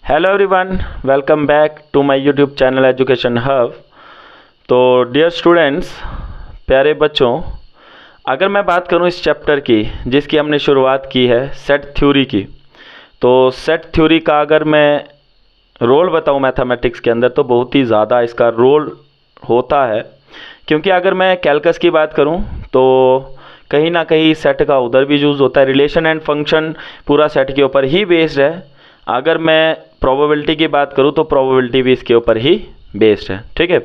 Hello everyone, welcome back to my YouTube channel education hub. तो dear students, प्यारे बच्चों, अगर मैं बात करूं इस चैप्टर की जिसकी हमने शुरुआत की है सेट थ्योरी की, तो सेट थ्योरी का अगर मैं रोल बताऊं मैथमेटिक्स के अंदर तो बहुत ही ज़्यादा इसका रोल होता है। क्योंकि अगर मैं कैलकस की बात करूं तो कहीं ना कहीं सेट का उधर भी यूज़ होता है। रिलेशन एंड फंक्शन पूरा सेट के ऊपर ही बेस्ड है। अगर मैं प्रोबेबिलिटी की बात करूं तो प्रोबेबिलिटी भी इसके ऊपर ही बेस्ड है। ठीक है,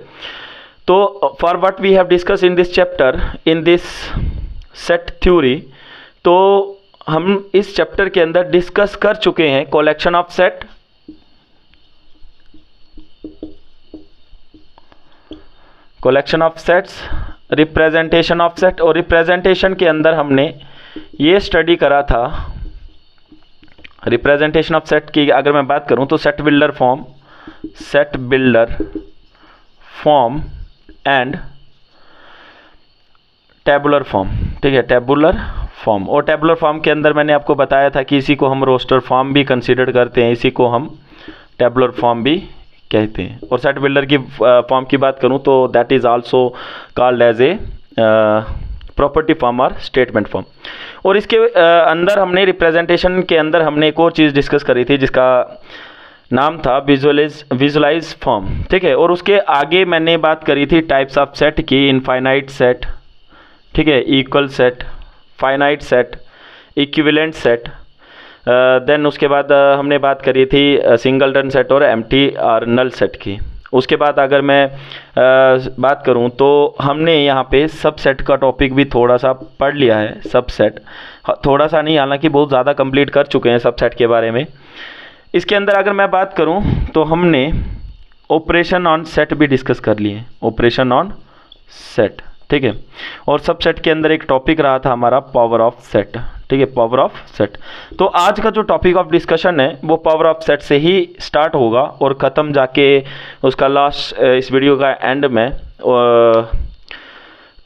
तो for what we have discuss in this chapter in this set theory, तो हम इस चैप्टर के अंदर डिस्कस कर चुके हैं collection of set, collection of sets, representation of set. और रिप्रेजेंटेशन के अंदर हमने ये स्टडी करा था, रिप्रेजेंटेशन ऑफ सेट की अगर मैं बात करूं तो set builder form and tabular form. ठीक है, टेबुलर फॉर्म। और टेबुलर फॉर्म के अंदर मैंने आपको बताया था कि इसी को हम रोस्टर फॉर्म भी कंसीडर करते हैं, इसी को हम टेबुलर फॉर्म भी कहते हैं। और सेट बिल्डर की फॉर्म की बात करूं तो that is also called as a property form और स्टेटमेंट फॉर्म। और इसके अंदर हमने रिप्रेजेंटेशन के अंदर हमने एक और चीज़ डिस्कस करी थी जिसका नाम था विजुलाइज फॉर्म। ठीक है, और उसके आगे मैंने बात करी थी टाइप्स ऑफ सेट की, इनफाइनाइट सेट, ठीक है, equal set, finite set, equivalent set. Then उसके बाद हमने बात करी थी सिंगलटन सेट और एम्प्टी और नल सेट की। उसके बाद अगर मैं बात करूं तो हमने यहाँ पे सब सेट का टॉपिक भी थोड़ा सा पढ़ लिया है। सब सेट थोड़ा सा नहीं, हालांकि बहुत ज़्यादा कंप्लीट कर चुके हैं सब सेट के बारे में। इसके अंदर अगर मैं बात करूं तो हमने ऑपरेशन ऑन सेट भी डिस्कस कर लिए, ऑपरेशन ऑन सेट। ठीक है, और सब सेट के अंदर एक टॉपिक रहा था हमारा पावर ऑफ सेट। ठीक है, पावर ऑफ सेट। तो आज का जो टॉपिक ऑफ डिस्कशन है वो पावर ऑफ सेट से ही स्टार्ट होगा और ख़त्म जाके उसका लास्ट इस वीडियो का एंड में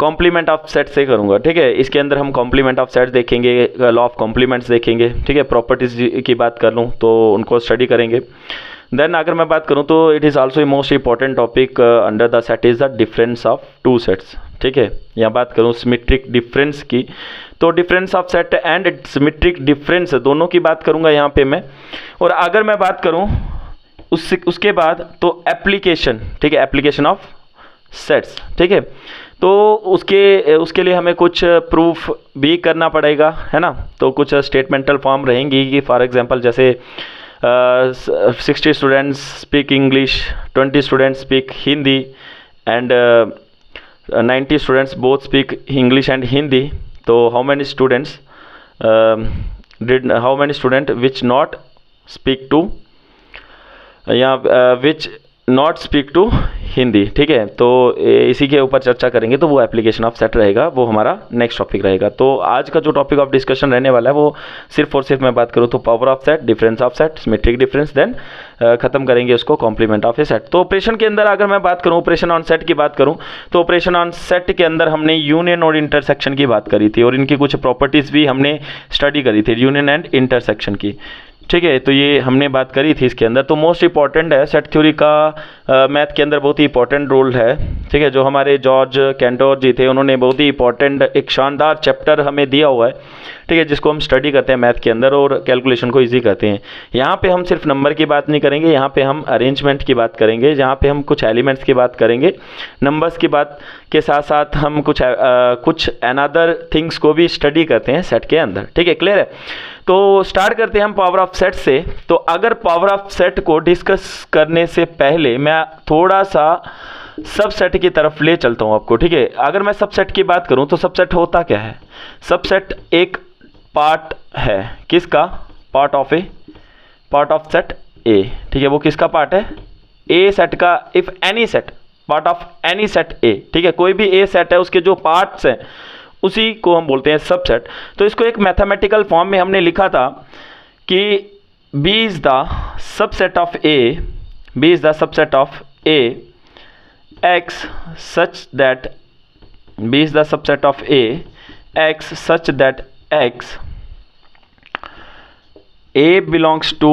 कॉम्प्लीमेंट ऑफ सेट से करूँगा। ठीक है, इसके अंदर हम कॉम्प्लीमेंट ऑफ सेट देखेंगे, लॉ ऑफ कॉम्प्लीमेंट्स देखेंगे। ठीक है, प्रॉपर्टीज़ की बात कर लूँ तो उनको स्टडी करेंगे। देन अगर मैं बात करूँ तो it is also a most important topic under the set is the difference of two sets. ठीक है, यहाँ बात करूँ सिमेट्रिक डिफरेंस की, तो difference of set and symmetric difference दोनों की बात करूँगा यहाँ पे मैं। और अगर मैं बात करूँ उसके बाद तो एप्लीकेशन, ठीक है, एप्लीकेशन ऑफ सेट्स। ठीक है, तो उसके लिए हमें कुछ प्रूफ भी करना पड़ेगा, है ना। तो कुछ स्टेटमेंटल फॉर्म रहेंगी कि फॉर एग्जांपल जैसे 60 students speak English, 20 students speak Hindi and 90 students both speak English and Hindi. तो how many student which not speak to या which not speak to Hindi. ठीक है, तो इसी के ऊपर चर्चा करेंगे, तो वो एप्लीकेशन ऑफ सेट रहेगा, वो हमारा नेक्स्ट टॉपिक रहेगा। तो आज का जो टॉपिक ऑफ डिस्कशन रहने वाला है वो सिर्फ और सिर्फ मैं बात करूँ तो power of set, difference of set, symmetric difference, then खत्म करेंगे उसको कॉम्प्लीमेंट ऑफ ए सेट। तो ऑपरेशन के अंदर अगर मैं बात करूँ, ऑपरेशन ऑन सेट की बात करूँ तो ऑपरेशन ऑन सेट के अंदर हमने यूनियन और इंटरसेक्शन की बात करी थी और इनकी कुछ प्रॉपर्टीज़ भी हमने स्टडी करी थी, यूनियन एंड इंटरसेक्शन की। ठीक है, तो ये हमने बात करी थी इसके अंदर। तो मोस्ट इंपॉर्टेंट है सेट थ्योरी का, मैथ के अंदर बहुत ही इंपॉर्टेंट रोल है। ठीक है, जो हमारे जॉर्ज कैंटोर जी थे उन्होंने बहुत ही इंपॉर्टेंट एक शानदार चैप्टर हमें दिया हुआ है। ठीक है, जिसको हम स्टडी करते हैं मैथ के अंदर और कैलकुलेशन को इजी करते हैं। यहाँ पे हम सिर्फ नंबर की बात नहीं करेंगे, यहाँ पे हम अरेंजमेंट की बात करेंगे, जहाँ पे हम कुछ एलिमेंट्स की बात करेंगे, नंबर्स की बात के साथ साथ हम कुछ अनदर थिंग्स को भी स्टडी करते हैं सेट के अंदर। ठीक है, क्लियर है। तो स्टार्ट करते हैं हम पावर ऑफ सेट से। तो अगर पावर ऑफ सेट को डिस्कस करने से पहले मैं थोड़ा सा सबसेट की तरफ ले चलता हूं आपको। ठीक है, अगर मैं सबसेट की बात करूं तो सबसेट होता क्या है? सबसेट एक पार्ट है, किसका? पार्ट ऑफ सेट ए। ठीक है, वो किसका पार्ट है? ए सेट का। If any set, part of any set ए। ठीक है, कोई भी ए सेट है उसके जो पार्ट्स हैं उसी को हम बोलते हैं सबसेट। तो इसको एक मैथमेटिकल फॉर्म में हमने लिखा था कि B is the subset of A, B is the subset of A X such that B is the subset of A X such that X A belongs to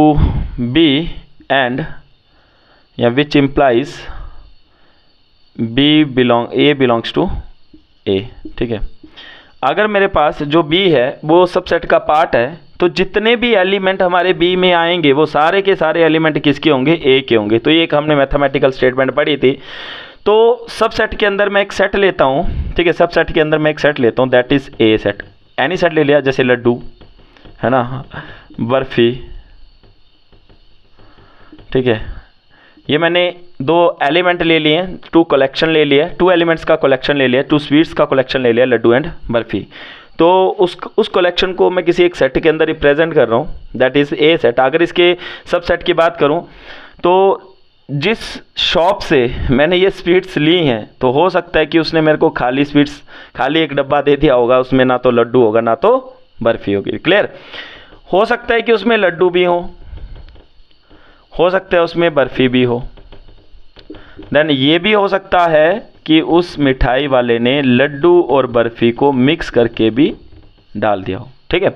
B and या which implies A belongs to A. ठीक है, अगर मेरे पास जो B है वो subset का part है तो जितने भी एलिमेंट हमारे B में आएंगे वो सारे के सारे एलिमेंट किसके होंगे, A के होंगे। तो ये एक हमने मैथमेटिकल स्टेटमेंट पढ़ी थी। तो सबसेट के अंदर मैं एक सेट लेता हूँ, ठीक है, सबसेट के अंदर मैं एक सेट लेता हूँ, that is A set. Any set ले लिया, जैसे लड्डू है ना, बर्फी, ठीक है, ये मैंने दो एलिमेंट ले लिए, टू कलेक्शन ले लिया, टू एलिमेंट्स का कलेक्शन ले लिया, टू स्वीट्स का कलेक्शन ले लिया, लड्डू एंड बर्फी। तो उस कलेक्शन को मैं किसी एक सेट के अंदर रिप्रेजेंट कर रहा हूँ, दैट इज़ ए सेट। अगर इसके सबसेट की बात करूँ तो जिस शॉप से मैंने ये स्वीट्स ली हैं तो हो सकता है कि उसने मेरे को खाली स्वीट्स, खाली एक डब्बा दे दिया होगा, उसमें ना तो लड्डू होगा ना तो बर्फी होगी। क्लियर? हो सकता है कि उसमें लड्डू भी हो सकता है उसमें बर्फ़ी भी हो, देन ये भी हो सकता है कि उस मिठाई वाले ने लड्डू और बर्फ़ी को मिक्स करके भी डाल दिया हो। ठीक है,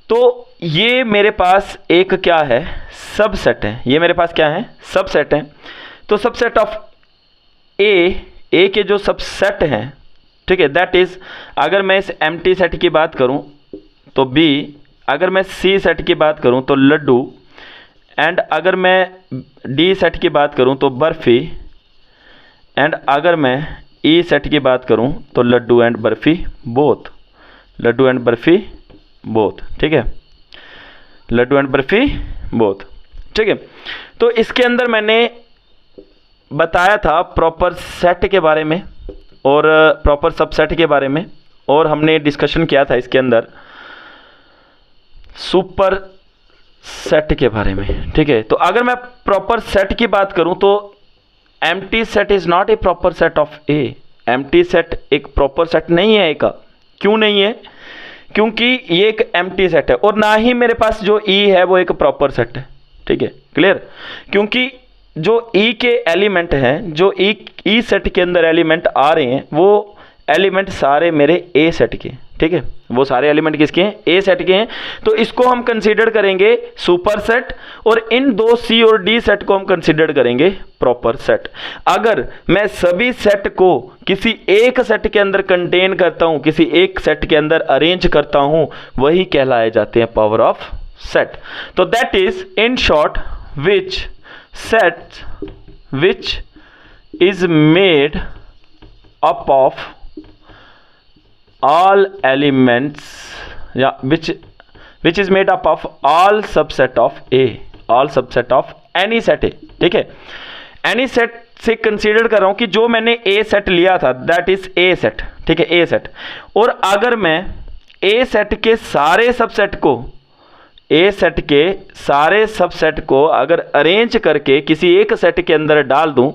तो ये मेरे पास एक क्या है, सबसेट है। ये मेरे पास क्या है, सबसेट है। तो सबसेट ऑफ ए के जो सबसेट हैं, ठीक है, दैट इज़, अगर मैं इस एम्प्टी सेट की बात करूं तो B, अगर मैं C सेट की बात करूं तो लड्डू, एंड अगर मैं D सेट की बात करूं तो बर्फ़ी, एंड अगर मैं E सेट की बात करूं तो laddoo and barfi both, laddoo and barfi both. ठीक है, लड्डू एंड बर्फ़ी बोथ। ठीक है, तो इसके अंदर मैंने बताया था प्रॉपर सेट के बारे में और प्रॉपर सबसेट के बारे में, और हमने डिस्कशन किया था इसके अंदर सुपर सेट के बारे में। ठीक है, तो अगर मैं प्रॉपर सेट की बात करूं तो empty set is not a proper set of A. Empty set एक प्रॉपर सेट नहीं है ए का। क्यों नहीं है? क्योंकि ये एक एम्प्टी सेट है, और ना ही मेरे पास जो ई है वो एक प्रॉपर सेट है। ठीक है, क्लियर? क्योंकि जो ई के एलिमेंट हैं, जो ई सेट के अंदर एलिमेंट आ रहे हैं, वो एलिमेंट सारे मेरे ए सेट के। ठीक है, वो सारे एलिमेंट किसके हैं, ए सेट के हैं। तो इसको हम कंसीडर करेंगे सुपर सेट, और इन दो सी और डी सेट को हम कंसीडर करेंगे प्रॉपर सेट। अगर मैं सभी सेट को किसी एक सेट के अंदर कंटेन करता हूं, किसी एक सेट के अंदर अरेंज करता हूं, वही कहलाए जाते हैं पावर ऑफ सेट। तो that is in short which set which is made up of all elements, which is made up of all subset of A, all subset of any set A। ठीक है, any set से consider कर रहा हूं कि जो मैंने A set लिया था दैट इज A सेट। ठीक है, A सेट, और अगर मैं A सेट के सारे सबसेट को, A सेट के सारे सबसेट को अगर अरेंज करके किसी एक सेट के अंदर डाल दूं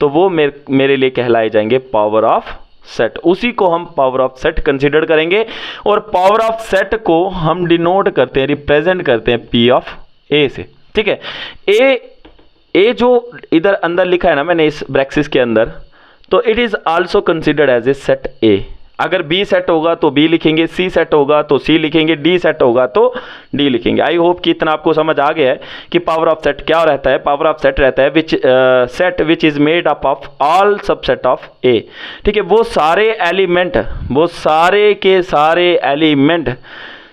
तो वो मेरे लिए कहलाए जाएंगे पावर ऑफ सेट। उसी को हम पावर ऑफ सेट कंसीडर करेंगे, और पावर ऑफ सेट को हम डिनोट करते हैं, रिप्रेजेंट करते हैं P ऑफ A से। ठीक है, ए जो इधर अंदर लिखा है ना मैंने इस ब्रैकेट्स के अंदर, तो it is also considered as a set A। अगर B सेट होगा तो B लिखेंगे, C सेट होगा तो C लिखेंगे, D सेट होगा तो D लिखेंगे। आई होप कि इतना आपको समझ आ गया है कि पावर ऑफ सेट क्या रहता है। पावर ऑफ सेट रहता है which set which is made up of all subset of A। ठीक है, वो सारे एलिमेंट, वो सारे के सारे एलिमेंट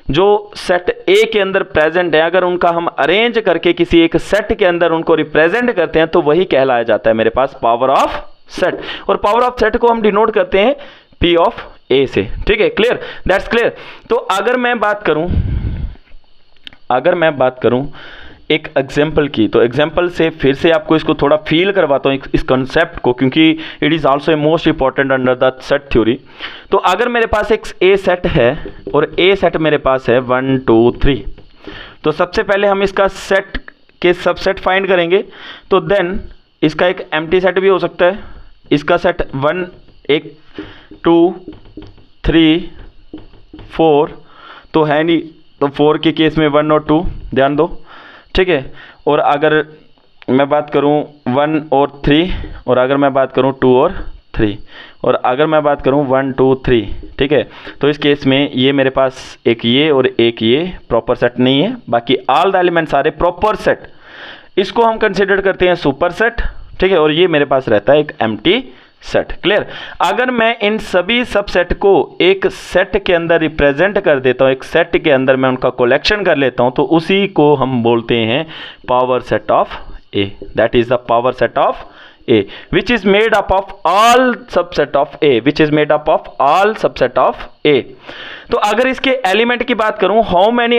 जो सेट A के अंदर प्रेजेंट है, अगर उनका हम अरेंज करके किसी एक सेट के अंदर उनको रिप्रेजेंट करते हैं तो वही कहलाया जाता है मेरे पास पावर ऑफ सेट। और पावर ऑफ सेट को हम डिनोट करते हैं P ऑफ A से। ठीक है, क्लियर? That's clear. तो अगर मैं बात करूं एक एग्जाम्पल की, तो एग्जाम्पल से फिर से आपको इसको थोड़ा फील करवाता हूँ इस कॉन्सेप्ट को, क्योंकि it is also a most important under the set theory. तो अगर मेरे पास एक A सेट है और A सेट मेरे पास है 1 2 3, तो सबसे पहले हम इसका सेट के सबसेट फाइंड करेंगे। तो देन इसका एक एम्प्टी सेट भी हो सकता है, इसका सेट 1 1 2 3 4 तो है नहीं, तो 4 के केस में 1 और 2 ध्यान दो। ठीक है, और अगर मैं बात करूं 1 और 3, और अगर मैं बात करूं 2 और 3, और अगर मैं बात करूं 1 2 3, ठीक है, तो इस केस में ये मेरे पास एक ये और एक ये प्रॉपर सेट नहीं है। बाकी all the elements are a proper set. इसको हम कंसिडर करते हैं सुपर सेट, ठीक है, और ये मेरे पास रहता है एक एम्प्टी सेट। क्लियर। अगर मैं इन सभी सबसेट को एक सेट के अंदर रिप्रेजेंट कर देता हूँ, एक सेट के अंदर मैं उनका कलेक्शन कर लेता हूँ, तो उसी को हम बोलते हैं power set of A. That is the power set of A which is made up of all subset of A, which is made up of all subset of A. तो अगर इसके एलिमेंट की बात करूं, how many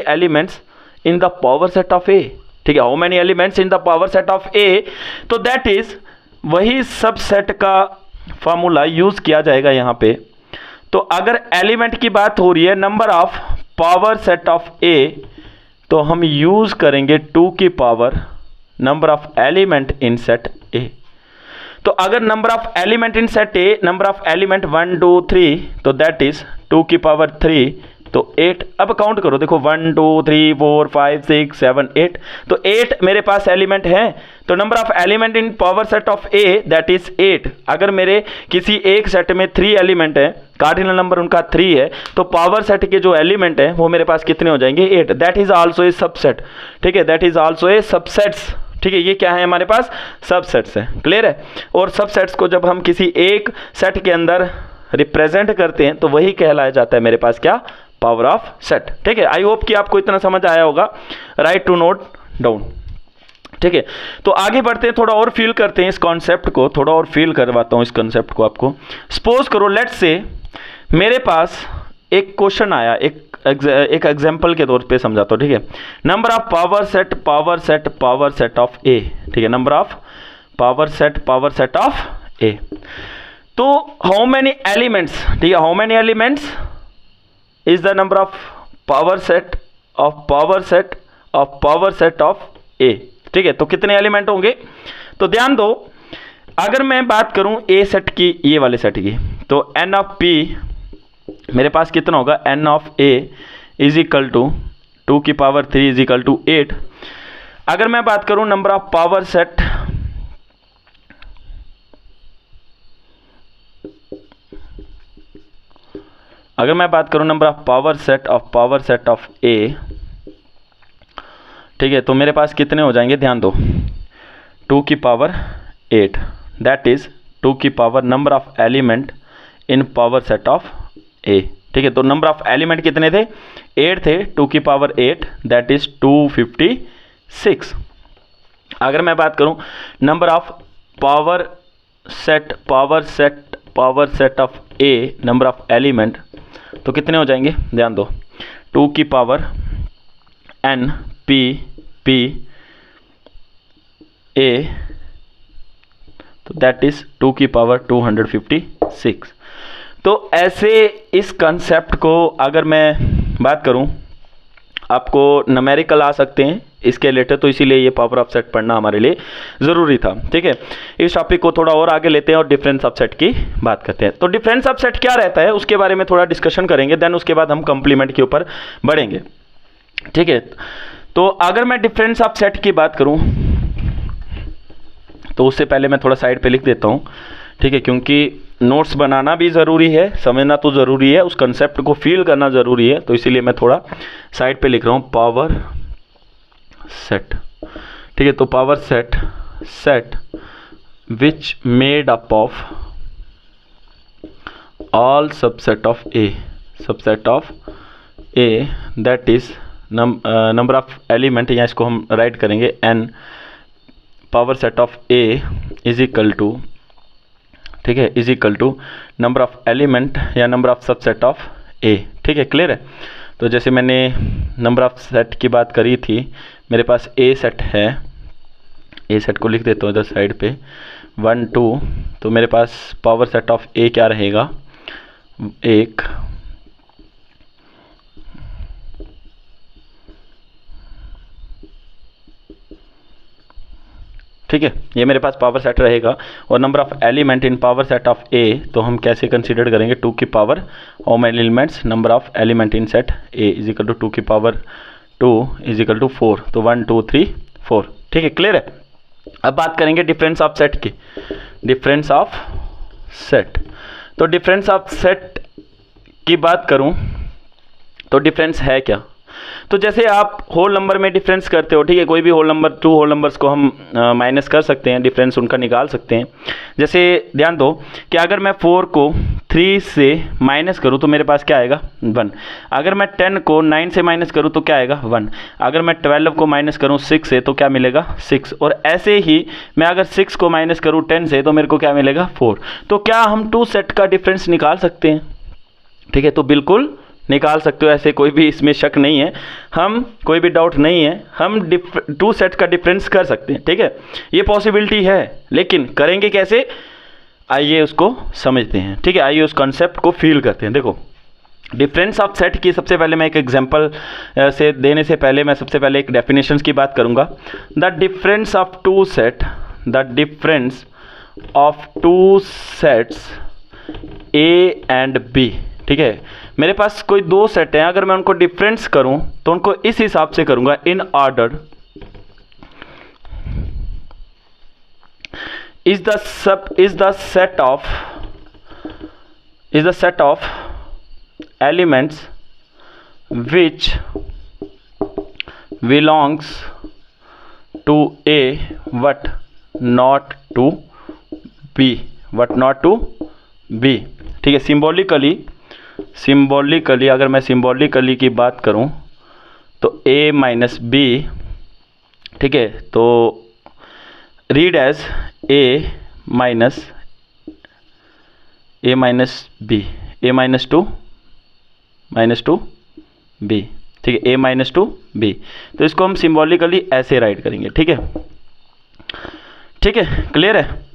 elements in the power set of A, ठीक है, how many elements in the power set of A, तो that is वही सबसेट का फॉर्मूला यूज किया जाएगा यहां पे। तो अगर एलिमेंट की बात हो रही है number of power set of A, तो हम यूज करेंगे 2 की power number of element in set A. तो अगर number of element in set A, number of element 1 2 3, तो दैट इज 2 की पावर 3, तो 8। अब काउंट करो, देखो 1 2 3 4 5 6 7 8, तो 8 मेरे पास एलिमेंट हैं। तो number of element in power set of A that is 8। अगर मेरे किसी एक सेट में 3 एलिमेंट हैं, कार्डिनल नंबर उनका 3 है, तो पावर सेट के जो एलिमेंट हैं वो मेरे पास कितने हो जाएंगे? 8। That is also a subset, ठीक है, that is also A subsets, ठीक है, ये क्या है हमारे पास? सबसेट्स है। क्लियर है। और सबसेट्स को जब हम किसी एक सेट के अंदर रिप्रेजेंट करते हैं तो वही कहलाया जाता है मेरे पास क्या? Power of set. ठीक है, आई होप कि आपको इतना समझ आया होगा। Write to note down. ठीक है, तो आगे बढ़ते हैं, थोड़ा और फील करते हैं इस कॉन्सेप्ट को, थोड़ा और फील करवाता हूं इस कॉन्सेप्ट को आपको। सपोज करो, लेट्स से मेरे पास एक क्वेश्चन आया, एक एग्जांपल के तौर पे समझाता हूं। ठीक है, number of power set of A, ठीक है, number of power set of A. तो हाउ मेनी एलिमेंट्स, ठीक है, how many elements is the number of power set of A. ठीक है, तो कितने एलिमेंट होंगे? तो ध्यान दो, अगर मैं बात करूं ए सेट की, ये वाले सेट की, तो एन ऑफ पी मेरे पास कितना होगा? N of A is equal to 2 की पावर 3 इज इक्वल टू 8। अगर मैं बात करूं नंबर ऑफ पावर सेट, अगर मैं बात करूं number of power set of A, ठीक है, तो मेरे पास कितने हो जाएंगे? ध्यान दो, 2 की पावर 8, दैट इज 2 की power number of element in power set of A. ठीक है, तो नंबर ऑफ एलिमेंट कितने थे? 8 थे, 2 की पावर 8 दैट इज 256। अगर मैं बात करूं number of power set of A, number of element, तो कितने हो जाएंगे? ध्यान दो, 2 की पावर एन पी ए, तो दैट इज 2 की पावर 256। तो ऐसे इस कंसेप्ट को अगर मैं बात करूं, आपको न्यूमेरिकल आ सकते हैं इसके रिलेटेड, तो इसीलिए ये पावर ऑफ सेट पढ़ना हमारे लिए ज़रूरी था। ठीक है, इस टॉपिक को थोड़ा और आगे लेते हैं और डिफरेंस ऑफ सेट की बात करते हैं। तो डिफरेंस ऑफ सेट क्या रहता है उसके बारे में थोड़ा डिस्कशन करेंगे, देन उसके बाद हम कंप्लीमेंट के ऊपर बढ़ेंगे। ठीक है, तो अगर मैं डिफरेंस ऑफ सेट की बात करूं, तो उससे पहले मैं थोड़ा साइड पे लिख देता हूं। ठीक है, क्योंकि नोट्स बनाना भी ज़रूरी है, समझना तो ज़रूरी है, उस कंसेप्ट को फील करना ज़रूरी है, तो इसीलिए मैं थोड़ा साइड पे लिख रहा हूँ पावर सेट। ठीक है, तो power set which made up of all subset of A that is number of element, या इसको हम राइट करेंगे n power set of A is equal to, ठीक है, is equal to number of element या number of subset of A. ठीक है, clear है। तो जैसे मैंने नंबर ऑफ सेट की बात करी थी, मेरे पास ए सेट है, ए सेट को लिख देता हूँ इधर साइड पे 1 2, तो मेरे पास पावर सेट ऑफ ए क्या रहेगा? 1, ठीक है, ये मेरे पास पावर सेट रहेगा। और number of element in power set of A, तो हम कैसे कंसीडर करेंगे? 2 की power how many elements, number of element in set A is equal to 2 की पावर 2 इज इक्वल टू 4, तो 1 2 3 4। ठीक है, क्लियर है। अब बात करेंगे डिफरेंस ऑफ सेट की। डिफरेंस ऑफ सेट, तो डिफरेंस ऑफ सेट की बात करूं तो डिफरेंस है क्या? तो जैसे आप होल नंबर में डिफरेंस करते हो, ठीक है, कोई भी होल नंबर, 2 होल नंबर्स को हम माइनस कर सकते हैं, डिफरेंस उनका निकाल सकते हैं। जैसे ध्यान दो कि अगर मैं 4 को 3 से माइनस करूं तो मेरे पास क्या आएगा 1। अगर मैं 10 को 9 से माइनस करूं तो क्या आएगा 1। अगर मैं 12 को माइनस करूं 6 से तो क्या मिलेगा 6। और ऐसे ही मैं अगर 6 को माइनस करूं 10 से तो मेरे को क्या मिलेगा 4। तो क्या हम 2 सेट का डिफरेंस निकाल सकते हैं? ठीक है, तो बिल्कुल निकाल सकते हो, ऐसे कोई भी इसमें शक नहीं है, हम कोई भी डाउट नहीं है, हम 2 सेट का डिफरेंस कर सकते हैं। ठीक है, ये पॉसिबिलिटी है, लेकिन करेंगे कैसे, आइए उसको समझते हैं। ठीक है, आइए उस कॉन्सेप्ट को फील करते हैं। देखो, डिफरेंस ऑफ सेट की सबसे पहले मैं एक एग्जांपल से देने से पहले मैं सबसे पहले एक डेफिनेशंस की बात करूंगा। The difference of 2 set, the difference of 2 sets A and B. ठीक है, मेरे पास कोई 2 सेट हैं, अगर मैं उनको डिफरेंस करूं तो उनको इस हिसाब से करूंगा, in order is the set of elements which belongs to A but not to B, ठीक है। सिंबॉलिकली अगर मैं सिंबॉलिकली की बात करूं तो A माइनस बी, ठीक है, तो read as A minus B, A minus to B, ठीक है, A माइनस टू बी। तो इसको हम सिंबॉलिकली ऐसे राइट करेंगे। ठीक है, क्लियर है।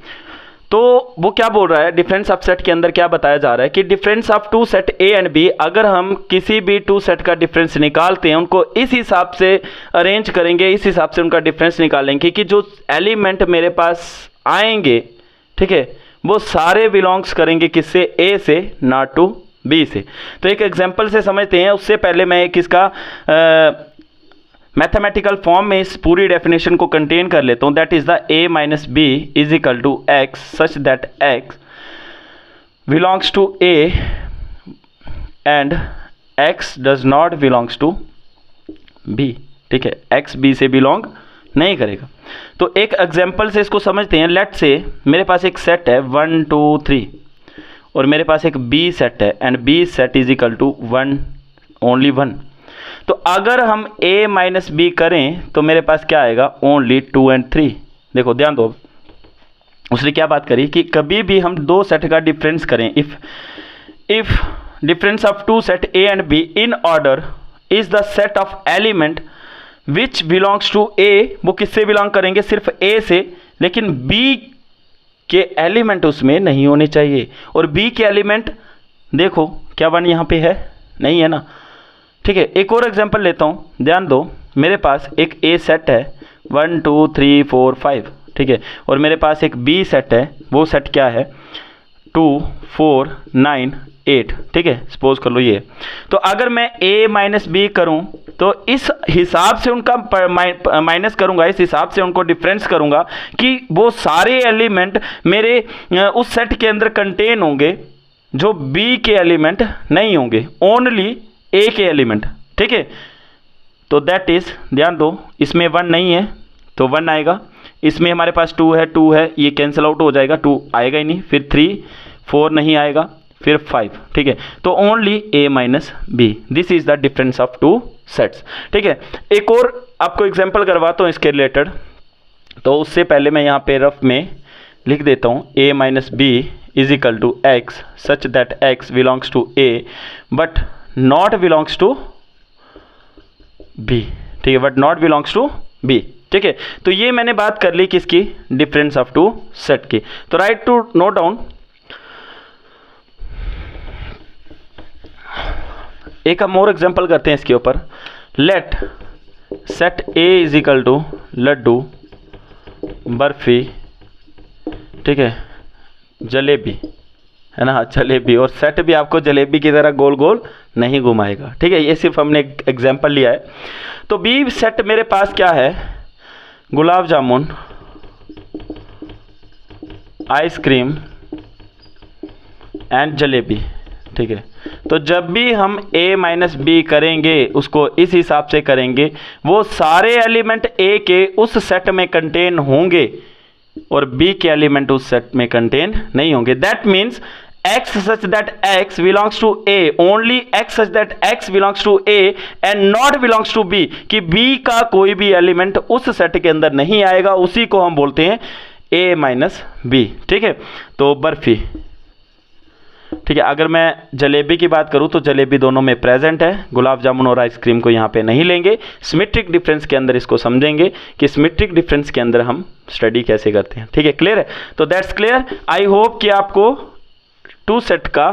तो वो क्या बोल रहा है, डिफरेंस ऑफ सेट के अंदर क्या बताया जा रहा है कि difference of 2 set A and B, अगर हम किसी भी 2 सेट का डिफरेंस निकालते हैं, उनको इस हिसाब से अरेंज करेंगे, इस हिसाब से उनका डिफरेंस निकालेंगे कि जो एलिमेंट मेरे पास आएंगे, ठीक है, वो सारे बिलोंग्स करेंगे किससे, ए से, नॉट टू बी से। तो एक एग्जांपल से समझते हैं, उससे पहले मैं एक इसका मैथमेटिकल फॉर्म में इस पूरी डेफिनेशन को कंटेन कर लेता हूँ। That is the a minus B is equal to x such that x belongs to a and x does not belongs to b। ठीक है, x b से बिलोंग नहीं करेगा। तो एक एग्जांपल से इसको समझते हैं। लेट से मेरे पास एक सेट है 1 2 3 और मेरे पास एक b सेट है and b set is equal to 1, only 1। तो अगर हम a माइनस बी करें तो मेरे पास क्या आएगा, ओनली 2 एंड 3। देखो ध्यान दो, उसने क्या बात करी कि कभी भी हम 2 सेट का डिफरेंस करें, if difference of 2 set a and b in order is the set of element which belongs to a, वो किससे बिलोंग करेंगे, सिर्फ a से, लेकिन b के एलिमेंट उसमें नहीं होने चाहिए। और b के एलिमेंट देखो क्या 1 यहाँ पे है, नहीं है ना। ठीक है, एक और एग्जांपल लेता हूँ, ध्यान दो। मेरे पास एक ए सेट है 1 2 3 4 5, ठीक है, और मेरे पास एक बी सेट है, वो सेट क्या है 2 4 9 8, ठीक है, सपोज कर लो ये। तो अगर मैं a माइनस बी करूँ तो इस हिसाब से उनका माइनस करूँगा, इस हिसाब से उनको डिफरेंस करूँगा कि वो सारे एलिमेंट मेरे उस सेट के अंदर कंटेन होंगे जो b के एलिमेंट नहीं होंगे, ओनली ए के एलिमेंट। ठीक है, तो दैट इज, ध्यान दो, इसमें 1 नहीं है तो 1 आएगा, इसमें हमारे पास 2 है, ये कैंसिल आउट हो जाएगा, 2 आएगा ही नहीं, फिर 3 4 नहीं आएगा, फिर 5। ठीक है, तो only a minus B, this is the difference of 2 sets. ठीक है, एक और आपको एग्जांपल करवाता हूँ इसके रिलेटेड। तो उससे पहले मैं यहाँ पे रफ में लिख देता हूँ, a minus B is equal to x such that x belongs to a but not belongs to B. ठीक है, but not belongs to B. ठीक है, तो ये मैंने बात कर ली किसकी, डिफरेंस ऑफ 2 सेट की। तो राइट टू नोट डाउन, एक हम और एग्जांपल करते हैं इसके ऊपर। Let set a is equal to laddoo, barfi, ठीक है, जलेबी, है ना, जलेबी, और सेट भी आपको जलेबी की तरह गोल गोल नहीं घुमाएगा। ठीक है, ये सिर्फ हमने एक एग्जांपल लिया है। तो बी सेट मेरे पास क्या है, गुलाब जामुन, आइसक्रीम एंड जलेबी। ठीक है, तो जब भी हम a माइनस बी करेंगे उसको इस हिसाब से करेंगे, वो सारे एलिमेंट a के उस सेट में कंटेन होंगे और b के एलिमेंट उस सेट में कंटेन नहीं होंगे। That means x such that x belongs to a, only x such that x belongs to a and not belongs to b, कि b का कोई भी एलिमेंट उस सेट के अंदर नहीं आएगा, उसी को हम बोलते हैं a माइनस बी। ठीक है, तो बर्फी, ठीक है। अगर मैं जलेबी की बात करूं तो जलेबी दोनों में प्रेजेंट है, गुलाब जामुन और आइसक्रीम को यहाँ पे नहीं लेंगे। सिमेट्रिक डिफरेंस के अंदर इसको समझेंगे कि सिमेट्रिक डिफरेंस के अंदर हम स्टडी कैसे करते हैं। ठीक है, क्लियर है? तो दैट्स क्लियर। आई होप कि आपको 2 सेट का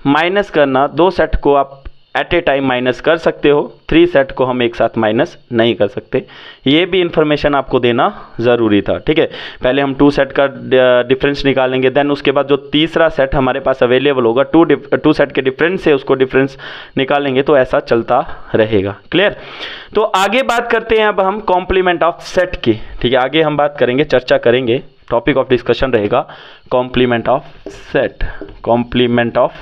माइनस करना, 2 सेट को आप एट ए टाइम माइनस कर सकते हो, 3 सेट को हम एक साथ माइनस नहीं कर सकते। ये भी इंफॉर्मेशन आपको देना ज़रूरी था। ठीक है, पहले हम 2 सेट का डिफरेंस निकालेंगे, देन उसके बाद जो तीसरा सेट हमारे पास अवेलेबल होगा 2 सेट के डिफरेंस से उसको डिफरेंस निकालेंगे, तो ऐसा चलता रहेगा। क्लियर? तो आगे बात करते हैं अब हम कॉम्प्लीमेंट ऑफ सेट की। ठीक है, आगे हम बात करेंगे, चर्चा करेंगे, टॉपिक ऑफ डिस्कशन रहेगा complement of set, complement of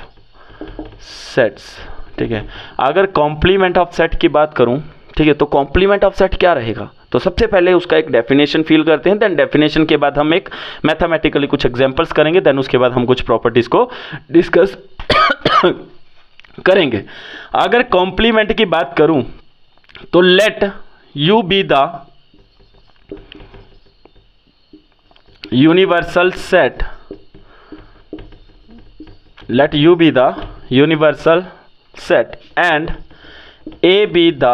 sets. ठीक है, अगर कॉम्प्लीमेंट ऑफ सेट की बात करूं, ठीक है, तो कॉम्प्लीमेंट ऑफ सेट क्या रहेगा? तो सबसे पहले उसका एक डेफिनेशन फील करते हैं, देन डेफिनेशन के बाद हम एक मैथमेटिकली कुछ एग्जांपल्स करेंगे, देन उसके बाद हम कुछ प्रॉपर्टीज को डिस्कस करेंगे। अगर कॉम्प्लीमेंट की बात करूं तो let you be the universal set, let u be the universal set and a be the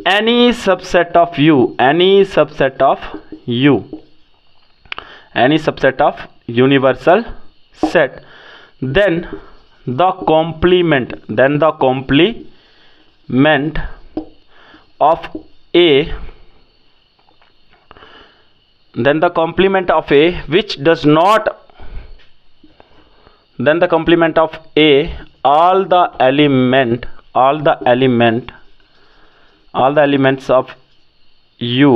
any subset of u, any subset of u, any subset of universal set, then the complement of a, then the complement of a which does not, then the complement of a all the elements of u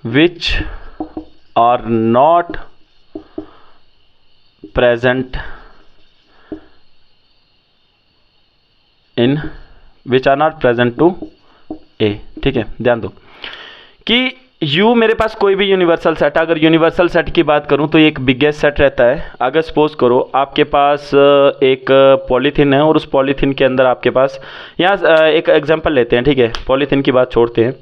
which are not present to a। ठीक है, ध्यान दो कि U मेरे पास कोई भी universal set है। अगर यूनिवर्सल सेट की बात करूं तो एक बिगेस्ट सेट रहता है। अगर सपोज करो आपके पास एक पॉलीथीन है और उस पॉलीथीन के अंदर आपके पास, यहाँ एक एग्जांपल लेते हैं, ठीक है, पॉलीथीन की बात छोड़ते हैं,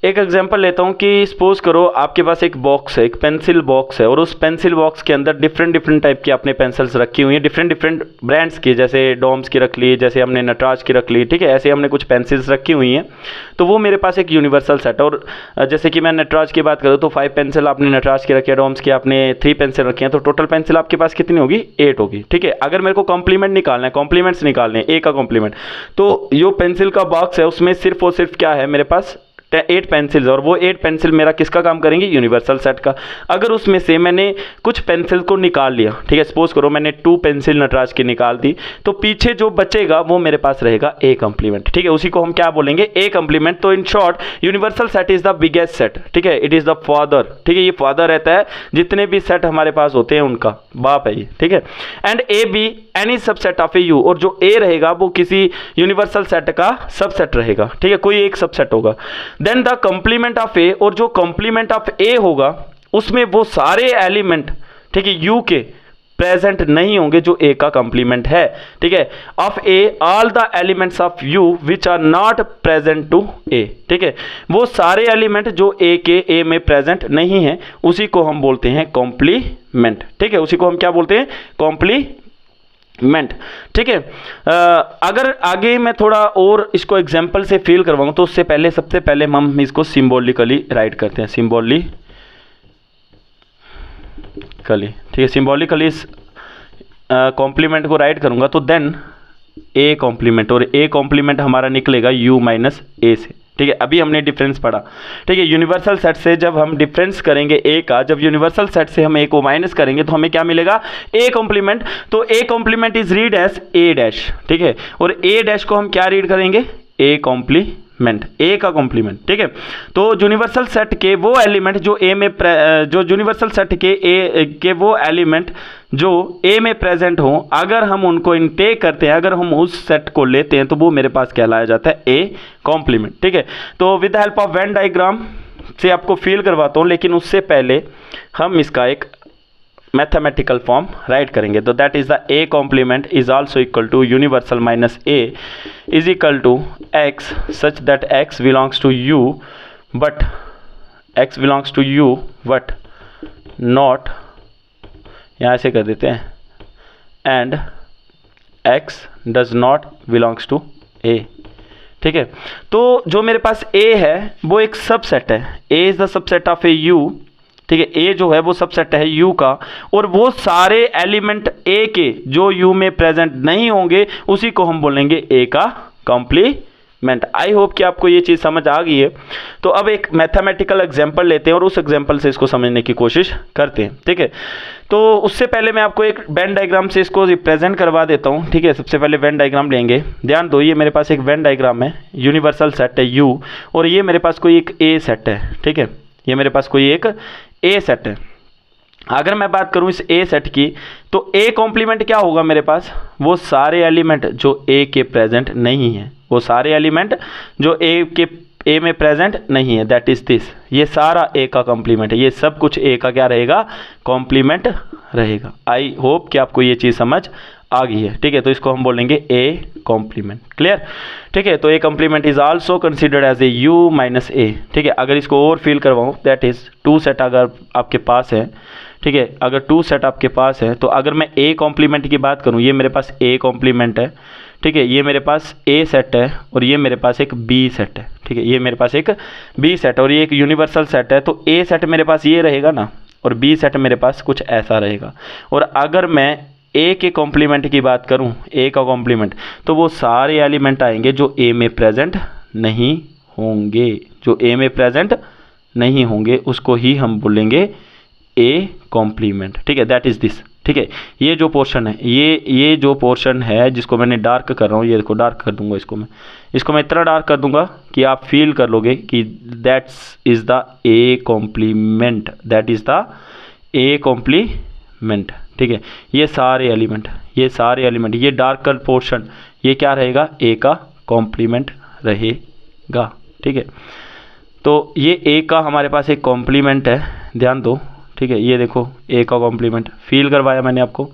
एक एग्जांपल लेता हूँ कि सपोज करो आपके पास एक बॉक्स है, एक पेंसिल बॉक्स है, और उस पेंसिल बॉक्स के अंदर डिफरेंट टाइप की आपने पेंसिल्स रखी हुई हैं, डिफरेंट ब्रांड्स की, जैसे डॉम्स की रख ली, जैसे हमने नटराज की रख ली। ठीक है, ऐसे हमने कुछ पेंसिल्स रखी हुई हैं, तो वो मेरे पास एक यूनिवर्सल सेट है। और जैसे कि मैं नटराज की बात करूँ तो 5 पेंसिल आपने नटराज की रखी है, डॉम्स की आपने 3 पेंसिल रखी हैं, तो टोटल पेंसिल आपके पास कितनी होगी? 8 होगी। ठीक है, अगर मेरे को कॉम्प्लीमेंट निकालना है, कॉम्प्लीमेंट्स निकालने हैं, ए का कॉम्प्लीमेंट, तो जो पेंसिल का बॉक्स है उसमें सिर्फ और सिर्फ क्या है, मेरे पास 8 पेंसिल्स, और वो 8 पेंसिल मेरा किसका काम करेंगी? यूनिवर्सल सेट का। अगर उसमें से मैंने कुछ पेंसिल को निकाल लिया, ठीक है, सपोज करो मैंने 2 पेंसिल नटराज की निकाल दी, तो पीछे जो बचेगा वो मेरे पास रहेगा ए कंप्लीमेंट। ठीक है, उसी को हम क्या बोलेंगे? ए कंप्लीमेंट। तो in short universal set is the biggest set. ठीक है, इट इज द फादर। ठीक है, ये फादर रहता है, जितने भी सेट हमारे पास होते हैं उनका बाप है ये। ठीक है, and A be any subset of A you, और जो ए रहेगा वो किसी यूनिवर्सल सेट का सबसेट रहेगा। ठीक है, कोई एक सबसेट होगा। देन द कंप्लीमेंट ऑफ ए, और जो कंप्लीमेंट ऑफ ए होगा उसमें वो सारे एलिमेंट, ठीक है, यू के प्रेजेंट नहीं होंगे जो ए का कंप्लीमेंट है। ठीक है, of A all the elements of U which are not present to A. ठीक है, वो सारे एलिमेंट जो ए के ए में प्रेजेंट नहीं है, उसी को हम बोलते हैं कॉम्प्लीमेंट। ठीक है, उसी को हम क्या बोलते हैं? कॉम्प्लीमेंट। ठीक है, अगर आगे मैं थोड़ा और इसको एग्जांपल से फील करवाऊँ तो उससे पहले सबसे पहले हम इसको सिंबॉलिकली राइट करते हैं, सिंबॉलिकली। ठीक है, सिंबॉलिकली इस कॉम्प्लीमेंट को राइट करूंगा तो देन ए कॉम्प्लीमेंट, और ए कॉम्प्लीमेंट हमारा निकलेगा यू माइनस ए से। ठीक है, अभी हमने डिफरेंस पढ़ा। ठीक है, यूनिवर्सल सेट से जब हम डिफरेंस करेंगे ए का, जब यूनिवर्सल सेट से हम ए को माइनस करेंगे तो हमें क्या मिलेगा? A complement. तो A complement is read as A dash. ठीक है, और ए डैश को हम क्या रीड करेंगे? A complement. कॉम्प्लीमेंट, ए का कॉम्प्लीमेंट, ठीक है। तो यूनिवर्सल सेट के वो एलिमेंट जो ए में जो यूनिवर्सल सेट के ए के वो एलिमेंट जो ए में प्रेजेंट हो, अगर हम उनको इनटेक करते हैं, अगर हम उस सेट को लेते हैं, तो वो मेरे पास कहलाया जाता है ए कॉम्प्लीमेंट, ठीक है। तो with the help of Venn diagram से आपको फील करवाता हूँ, लेकिन उससे पहले हम इसका एक मैथमेटिकल फॉर्म राइट करेंगे। तो that is the A complement is also equal to universal minus A is equal to x such that X belongs to U but X belongs to U but not, यहाँ ऐसे कर देते हैं, and X does not belongs to A, ठीक है। तो जो मेरे पास ए है वो एक सबसेट है, A is the subset of A U, ठीक है। ए जो है वो सबसेट है यू का, और वो सारे एलिमेंट ए के जो यू में प्रेजेंट नहीं होंगे उसी को हम बोलेंगे ए का कॉम्प्लीमेंट। आई होप कि आपको ये चीज़ समझ आ गई है। तो अब एक मैथमेटिकल एग्जांपल लेते हैं और उस एग्जांपल से इसको समझने की कोशिश करते हैं, ठीक है। तो उससे पहले मैं आपको एक वेन डायग्राम से इसको रिप्रेजेंट करवा देता हूँ, ठीक है। सबसे पहले वेन डायग्राम लेंगे। ध्यान दो, ये मेरे पास एक वेन डायग्राम है, यूनिवर्सल सेट है यू, और ये मेरे पास कोई एक ए सेट है, ठीक है। ये मेरे पास कोई एक ए सेट है। अगर मैं बात करूं इस ए सेट की, तो ए कॉम्प्लीमेंट क्या होगा मेरे पास, वो सारे एलिमेंट जो ए के प्रेजेंट नहीं है, वो सारे एलिमेंट जो ए में प्रेजेंट नहीं है, दैट इज दिस, ये सारा ए का कॉम्प्लीमेंट है, ये सब कुछ ए का क्या रहेगा, कॉम्प्लीमेंट रहेगा। आई होप कि आपको ये चीज़ समझ आ गई है, ठीक है। तो इसको हम बोलेंगे ए कॉम्प्लीमेंट, क्लियर, ठीक है। तो A complement is also considered as A U minus A, ठीक है। अगर इसको और फील करवाऊँ, दैट इज टू सेट अगर आपके पास है, ठीक है, अगर टू सेट आपके पास है, तो अगर मैं ए कॉम्प्लीमेंट की बात करूँ, ये मेरे पास ए कॉम्प्लीमेंट है, ठीक है, ये मेरे पास ए सेट है और ये मेरे पास एक बी सेट है, ठीक है, ये मेरे पास एक बी सेट और ये एक यूनिवर्सल सेट है। तो ए सेट मेरे पास ये रहेगा ना, और बी सेट मेरे पास कुछ ऐसा रहेगा। और अगर मैं ए के कॉम्प्लीमेंट की बात करूं, ए का कॉम्प्लीमेंट, तो वो सारे एलिमेंट आएंगे जो ए में प्रेजेंट नहीं होंगे, जो ए में प्रेजेंट नहीं होंगे उसको ही हम बोलेंगे ए कॉम्प्लीमेंट, ठीक है। दैट इज दिस, ठीक है। ये जो पोर्शन है, ये जो पोर्शन है जिसको मैंने डार्क कर रहा हूँ, ये देखो डार्क कर दूंगा इसको मैं इतना डार्क कर दूंगा कि आप फील कर लोगे कि that's is the A complement, that is the A complement, ठीक है। ये सारे एलिमेंट, ये डार्क पोर्शन, ये क्या रहेगा, ए का कॉम्प्लीमेंट रहेगा, ठीक है। तो ये ए का हमारे पास एक कॉम्प्लीमेंट है, ध्यान दो, ठीक है। ये देखो ए का कॉम्प्लीमेंट फील करवाया मैंने आपको,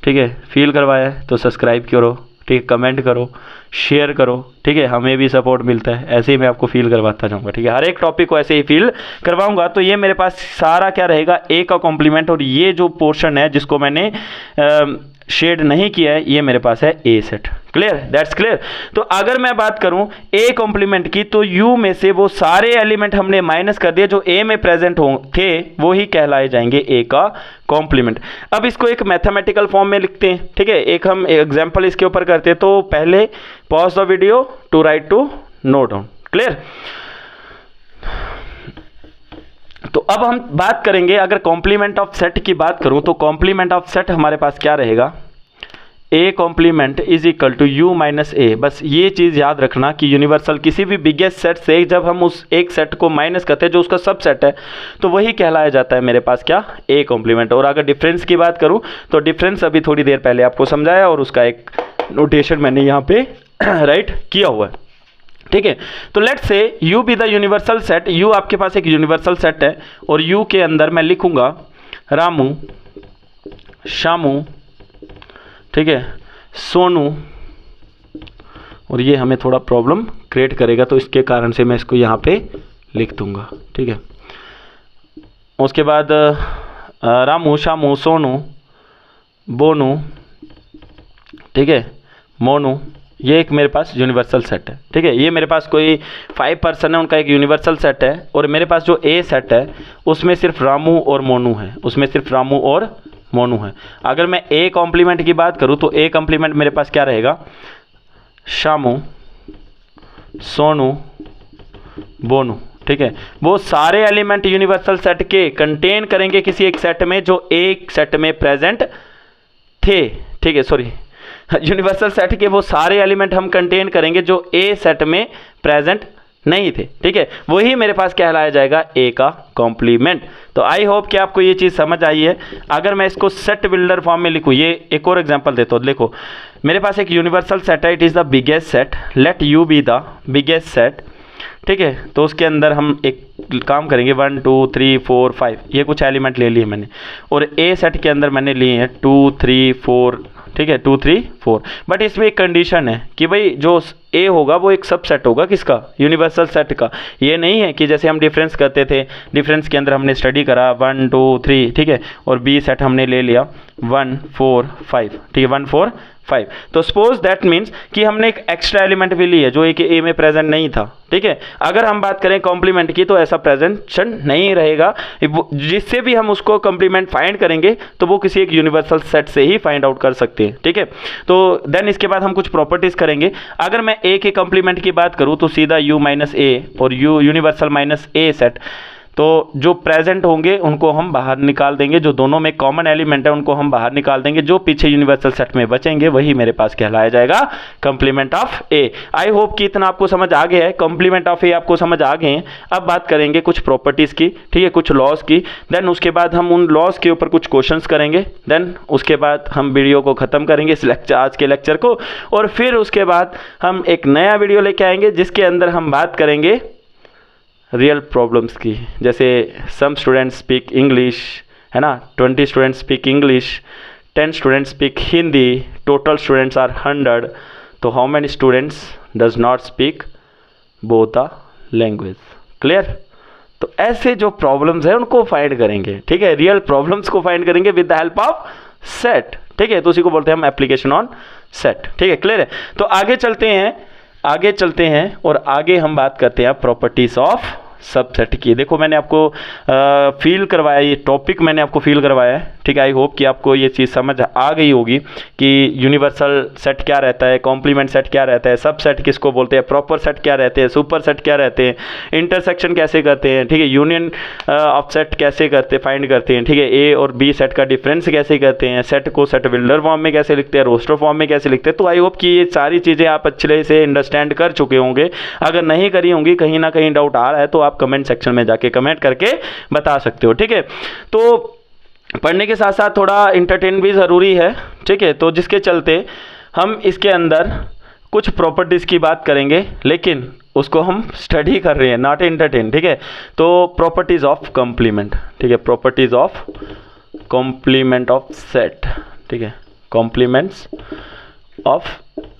ठीक है। फील करवाया है तो सब्सक्राइब करो, ठीक है, कमेंट करो, शेयर करो, ठीक है, हमें भी सपोर्ट मिलता है। ऐसे ही मैं आपको फील करवाता जाऊंगा, ठीक है, हर एक टॉपिक को ऐसे ही फील करवाऊंगा। तो ये मेरे पास सारा क्या रहेगा, ए का कॉम्प्लीमेंट, और ये जो पोर्शन है जिसको मैंने शेड नहीं किया है, ये मेरे पास है ए सेट, क्लियर, दैट्स क्लियर। तो अगर मैं बात करूं ए कॉम्प्लीमेंट की, तो यू में से वो सारे एलिमेंट हमने माइनस कर दिए जो ए में प्रेजेंट हो थे, वो ही कहलाए जाएंगे ए का कॉम्प्लीमेंट। अब इसको एक मैथमेटिकल फॉर्म में लिखते हैं, ठीक है, एक हम एग्जाम्पल इसके ऊपर करते हैं। तो पहले pause the video to write to note down, clear. तो अब हम बात करेंगे, अगर कॉम्प्लीमेंट ऑफ सेट की बात करूं, तो कॉम्प्लीमेंट ऑफ सेट हमारे पास क्या रहेगा, A complement is equal to U minus A. बस ये चीज़ याद रखना कि यूनिवर्सल किसी भी बिगेस्ट सेट से जब हम उस एक सेट को माइनस करते हैं जो उसका सब सेट है, तो वही कहलाया जाता है मेरे पास क्या, ए कॉम्प्लीमेंट। और अगर डिफरेंस की बात करूं, तो डिफरेंस अभी थोड़ी देर पहले आपको समझाया और उसका एक नोटेशन मैंने यहाँ पे राइट किया हुआ है, ठीक है। तो let's say you be the universal set, you आपके पास एक यूनिवर्सल सेट है और यू के अंदर मैं लिखूंगा रामू, शामू, ठीक है, सोनू, और ये हमें थोड़ा प्रॉब्लम क्रिएट करेगा, तो इसके कारण से मैं इसको यहाँ पे लिख दूंगा, ठीक है। उसके बाद रामू, शामू, सोनू, बोनू, ठीक है, मोनू, ये एक मेरे पास यूनिवर्सल सेट है, ठीक है। ये मेरे पास कोई 5 पर्सन है, उनका एक यूनिवर्सल सेट है, और मेरे पास जो ए सेट है उसमें सिर्फ रामू और मोनू है, उसमें सिर्फ रामू और मोनू है। अगर मैं ए कॉम्प्लीमेंट की बात करूं, तो ए कॉम्प्लीमेंट मेरे पास क्या रहेगा, शामू, सोनू, बोनू, ठीक है। वो सारे एलिमेंट यूनिवर्सल सेट के कंटेन करेंगे किसी एक सेट में जो एक सेट में प्रेजेंट थे, ठीक है, सॉरी, यूनिवर्सल सेट के वो सारे एलिमेंट हम कंटेन करेंगे जो ए सेट में प्रेजेंट नहीं थे, ठीक है, वही मेरे पास कहलाया जाएगा ए का कॉम्प्लीमेंट। तो आई होप कि आपको ये चीज़ समझ आई है। अगर मैं इसको सेट बिल्डर फॉर्म में लिखूँ, ये एक और एग्जांपल देता हूँ। देखो मेरे पास एक यूनिवर्सल सेट है, it is the biggest set, let you be the biggest set, ठीक है। तो उसके अंदर हम एक काम करेंगे 1 2 3 4 5, ये कुछ एलिमेंट ले लिए मैंने, और ए सेट के अंदर मैंने लिए हैं 2 3 4, ठीक है, 2 3 4। बट इसमें एक कंडीशन है कि भाई जो ए होगा वो एक सबसेट होगा किसका, यूनिवर्सल सेट का। ये नहीं है कि जैसे हम डिफरेंस करते थे, डिफरेंस के अंदर हमने स्टडी करा 1 2 3, ठीक है, और बी सेट हमने ले लिया 1 4 5, ठीक है, 1 4 5। तो सपोज दैट मीन्स कि हमने एक एक्स्ट्रा एलिमेंट भी ली है जो एक ए में प्रेजेंट नहीं था, ठीक है। अगर हम बात करें कॉम्प्लीमेंट की तो ऐसा प्रेजेंटेशन नहीं रहेगा, जिससे भी हम उसको कॉम्प्लीमेंट फाइंड करेंगे तो वो किसी एक यूनिवर्सल सेट से ही फाइंड आउट कर सकते हैं, ठीक है। तो देन इसके बाद हम कुछ प्रॉपर्टीज करेंगे। अगर मैं ए के कॉम्प्लीमेंट की बात करूं तो सीधा u माइनस ए और u यूनिवर्सल माइनस ए सेट, तो जो प्रेजेंट होंगे उनको हम बाहर निकाल देंगे, जो दोनों में कॉमन एलिमेंट है उनको हम बाहर निकाल देंगे, जो पीछे यूनिवर्सल सेट में बचेंगे वही मेरे पास कहलाया जाएगा complement of A. I hope कि इतना आपको समझ आ गया है, कॉम्प्लीमेंट ऑफ ए आपको समझ आ गए हैं। अब बात करेंगे कुछ प्रॉपर्टीज़ की, ठीक है, कुछ लॉज की। देन उसके बाद हम उन लॉज के ऊपर कुछ क्वेश्चंस करेंगे। देन उसके बाद हम वीडियो को ख़त्म करेंगे, इस लेक्चर, आज के लेक्चर को, और फिर उसके बाद हम एक नया वीडियो लेके आएंगे जिसके अंदर हम बात करेंगे रियल प्रॉब्लम्स की। जैसे सम स्टूडेंट्स स्पीक इंग्लिश, है ना, 20 students speak English, 10 students speak Hindi, total students are 100, तो how many students does not speak both the language. Clear? तो ऐसे जो प्रॉब्लम्स हैं उनको फाइंड करेंगे, ठीक है, रियल प्रॉब्लम्स को फाइंड करेंगे with the help of set, ठीक है। तो उसी को बोलते हैं हम एप्लीकेशन ऑन सेट, ठीक है। क्लियर है? तो आगे चलते हैं और आगे हम बात करते हैं प्रॉपर्टीज ऑफ सबसेट की। देखो मैंने आपको फील करवाया, ये टॉपिक मैंने आपको फील करवाया है, ठीक है। आई होप कि आपको ये चीज़ समझ आ गई होगी कि यूनिवर्सल सेट क्या रहता है, कॉम्प्लीमेंट सेट क्या रहता है, सब सेट किसको बोलते हैं, प्रॉपर सेट क्या रहते हैं, सुपर सेट क्या रहते हैं, इंटरसेक्शन कैसे करते हैं, ठीक है, यूनियन ऑफ सेट कैसे करते फाइंड करते हैं, ठीक है, ए और बी सेट का डिफरेंस कैसे करते हैं, सेट को सेट बिल्डर फॉर्म में कैसे लिखते हैं, रोस्टर फॉर्म में कैसे लिखते हैं। तो आई होप कि ये सारी चीज़ें आप अच्छे से अंडरस्टैंड कर चुके होंगे। अगर नहीं करी होंगी, कहीं ना कहीं डाउट आ रहा है, तो आप कमेंट सेक्शन में जाके कमेंट करके बता सकते हो, ठीक है। तो पढ़ने के साथ साथ थोड़ा इंटरटेन भी ज़रूरी है, ठीक है। तो जिसके चलते हम इसके अंदर कुछ प्रॉपर्टीज़ की बात करेंगे, लेकिन उसको हम स्टडी कर रहे हैं, नॉट एंटरटेन, ठीक है। तो प्रॉपर्टीज़ ऑफ कॉम्प्लीमेंट, ठीक है, properties of complement of set, ठीक है, कॉम्प्लीमेंट्स ऑफ